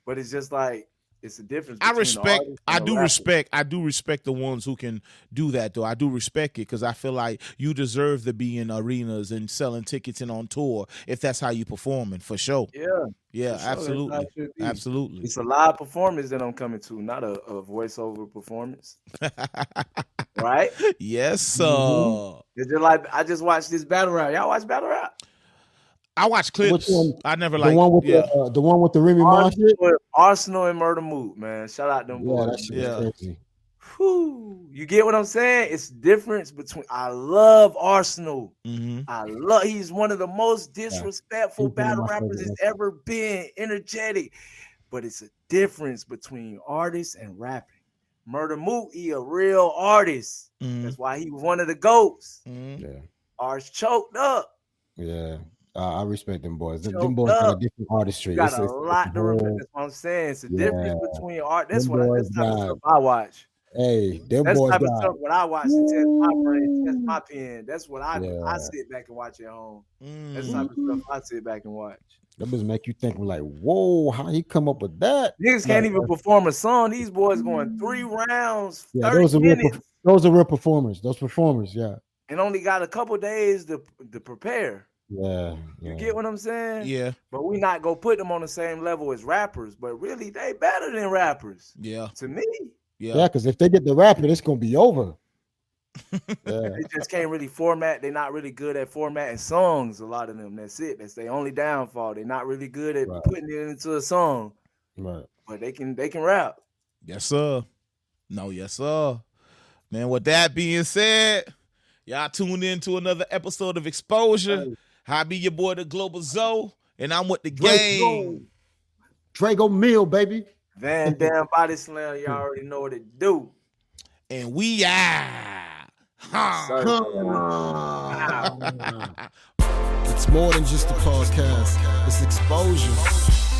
but it's just like it's a difference. I do respect the ones who can do that though. I do respect it because I feel like you deserve to be in arenas and selling tickets and on tour if that's how you performing for sure. Yeah, absolutely. Absolutely. It's a live performance that I'm coming to, not a voiceover performance. Right? Yes, sir. It's just like I just watched this battle rap. Y'all watch battle rap? I watch clips. I never like the one with the Remy shit. Arsenal and Murda Mook, man. Shout out them boys. That shit is crazy. Whew. You get what I'm saying? It's difference between. I love Arsenal. He's one of the most disrespectful battle rappers that's ever been. Energetic, but it's a difference between artists and rapping. Murda Mook, he a real artist. That's why he was one of the GOATs. Ours choked up. Yeah. I respect them boys. Them boys got a different artistry. You got a lot to remember. That's what I'm saying. It's a difference between art. That's what I watch. Hey, them that's boys type of stuff what I watch to test my brain, test my pen. That's what I sit back and watch at home. That's the type of stuff I sit back and watch. That just make you think like, whoa, how he come up with that? Niggas can't even perform a song. These boys going 3 rounds, 30 minutes. Those are real performers. Those performers, and only got a couple days to prepare. Yeah. You get what I'm saying? Yeah. But we not gonna put them on the same level as rappers, but really they better than rappers. Yeah. To me. Yeah, because if they get the rapping, it's gonna be over. They just can't really format. They're not really good at formatting songs. A lot of them. That's it. That's their only downfall. They're not really good at putting it into a song. Right. But they can rap. Yes, sir. No, yes, sir. Man, with that being said, y'all tuned in to another episode of Exposure. I be your boy, the Global Zoe, and I'm with the gang. Drego Mill, baby. Vandam, Bodyslam, y'all already know what it do. And we are. It's more than just a podcast. It's exposure.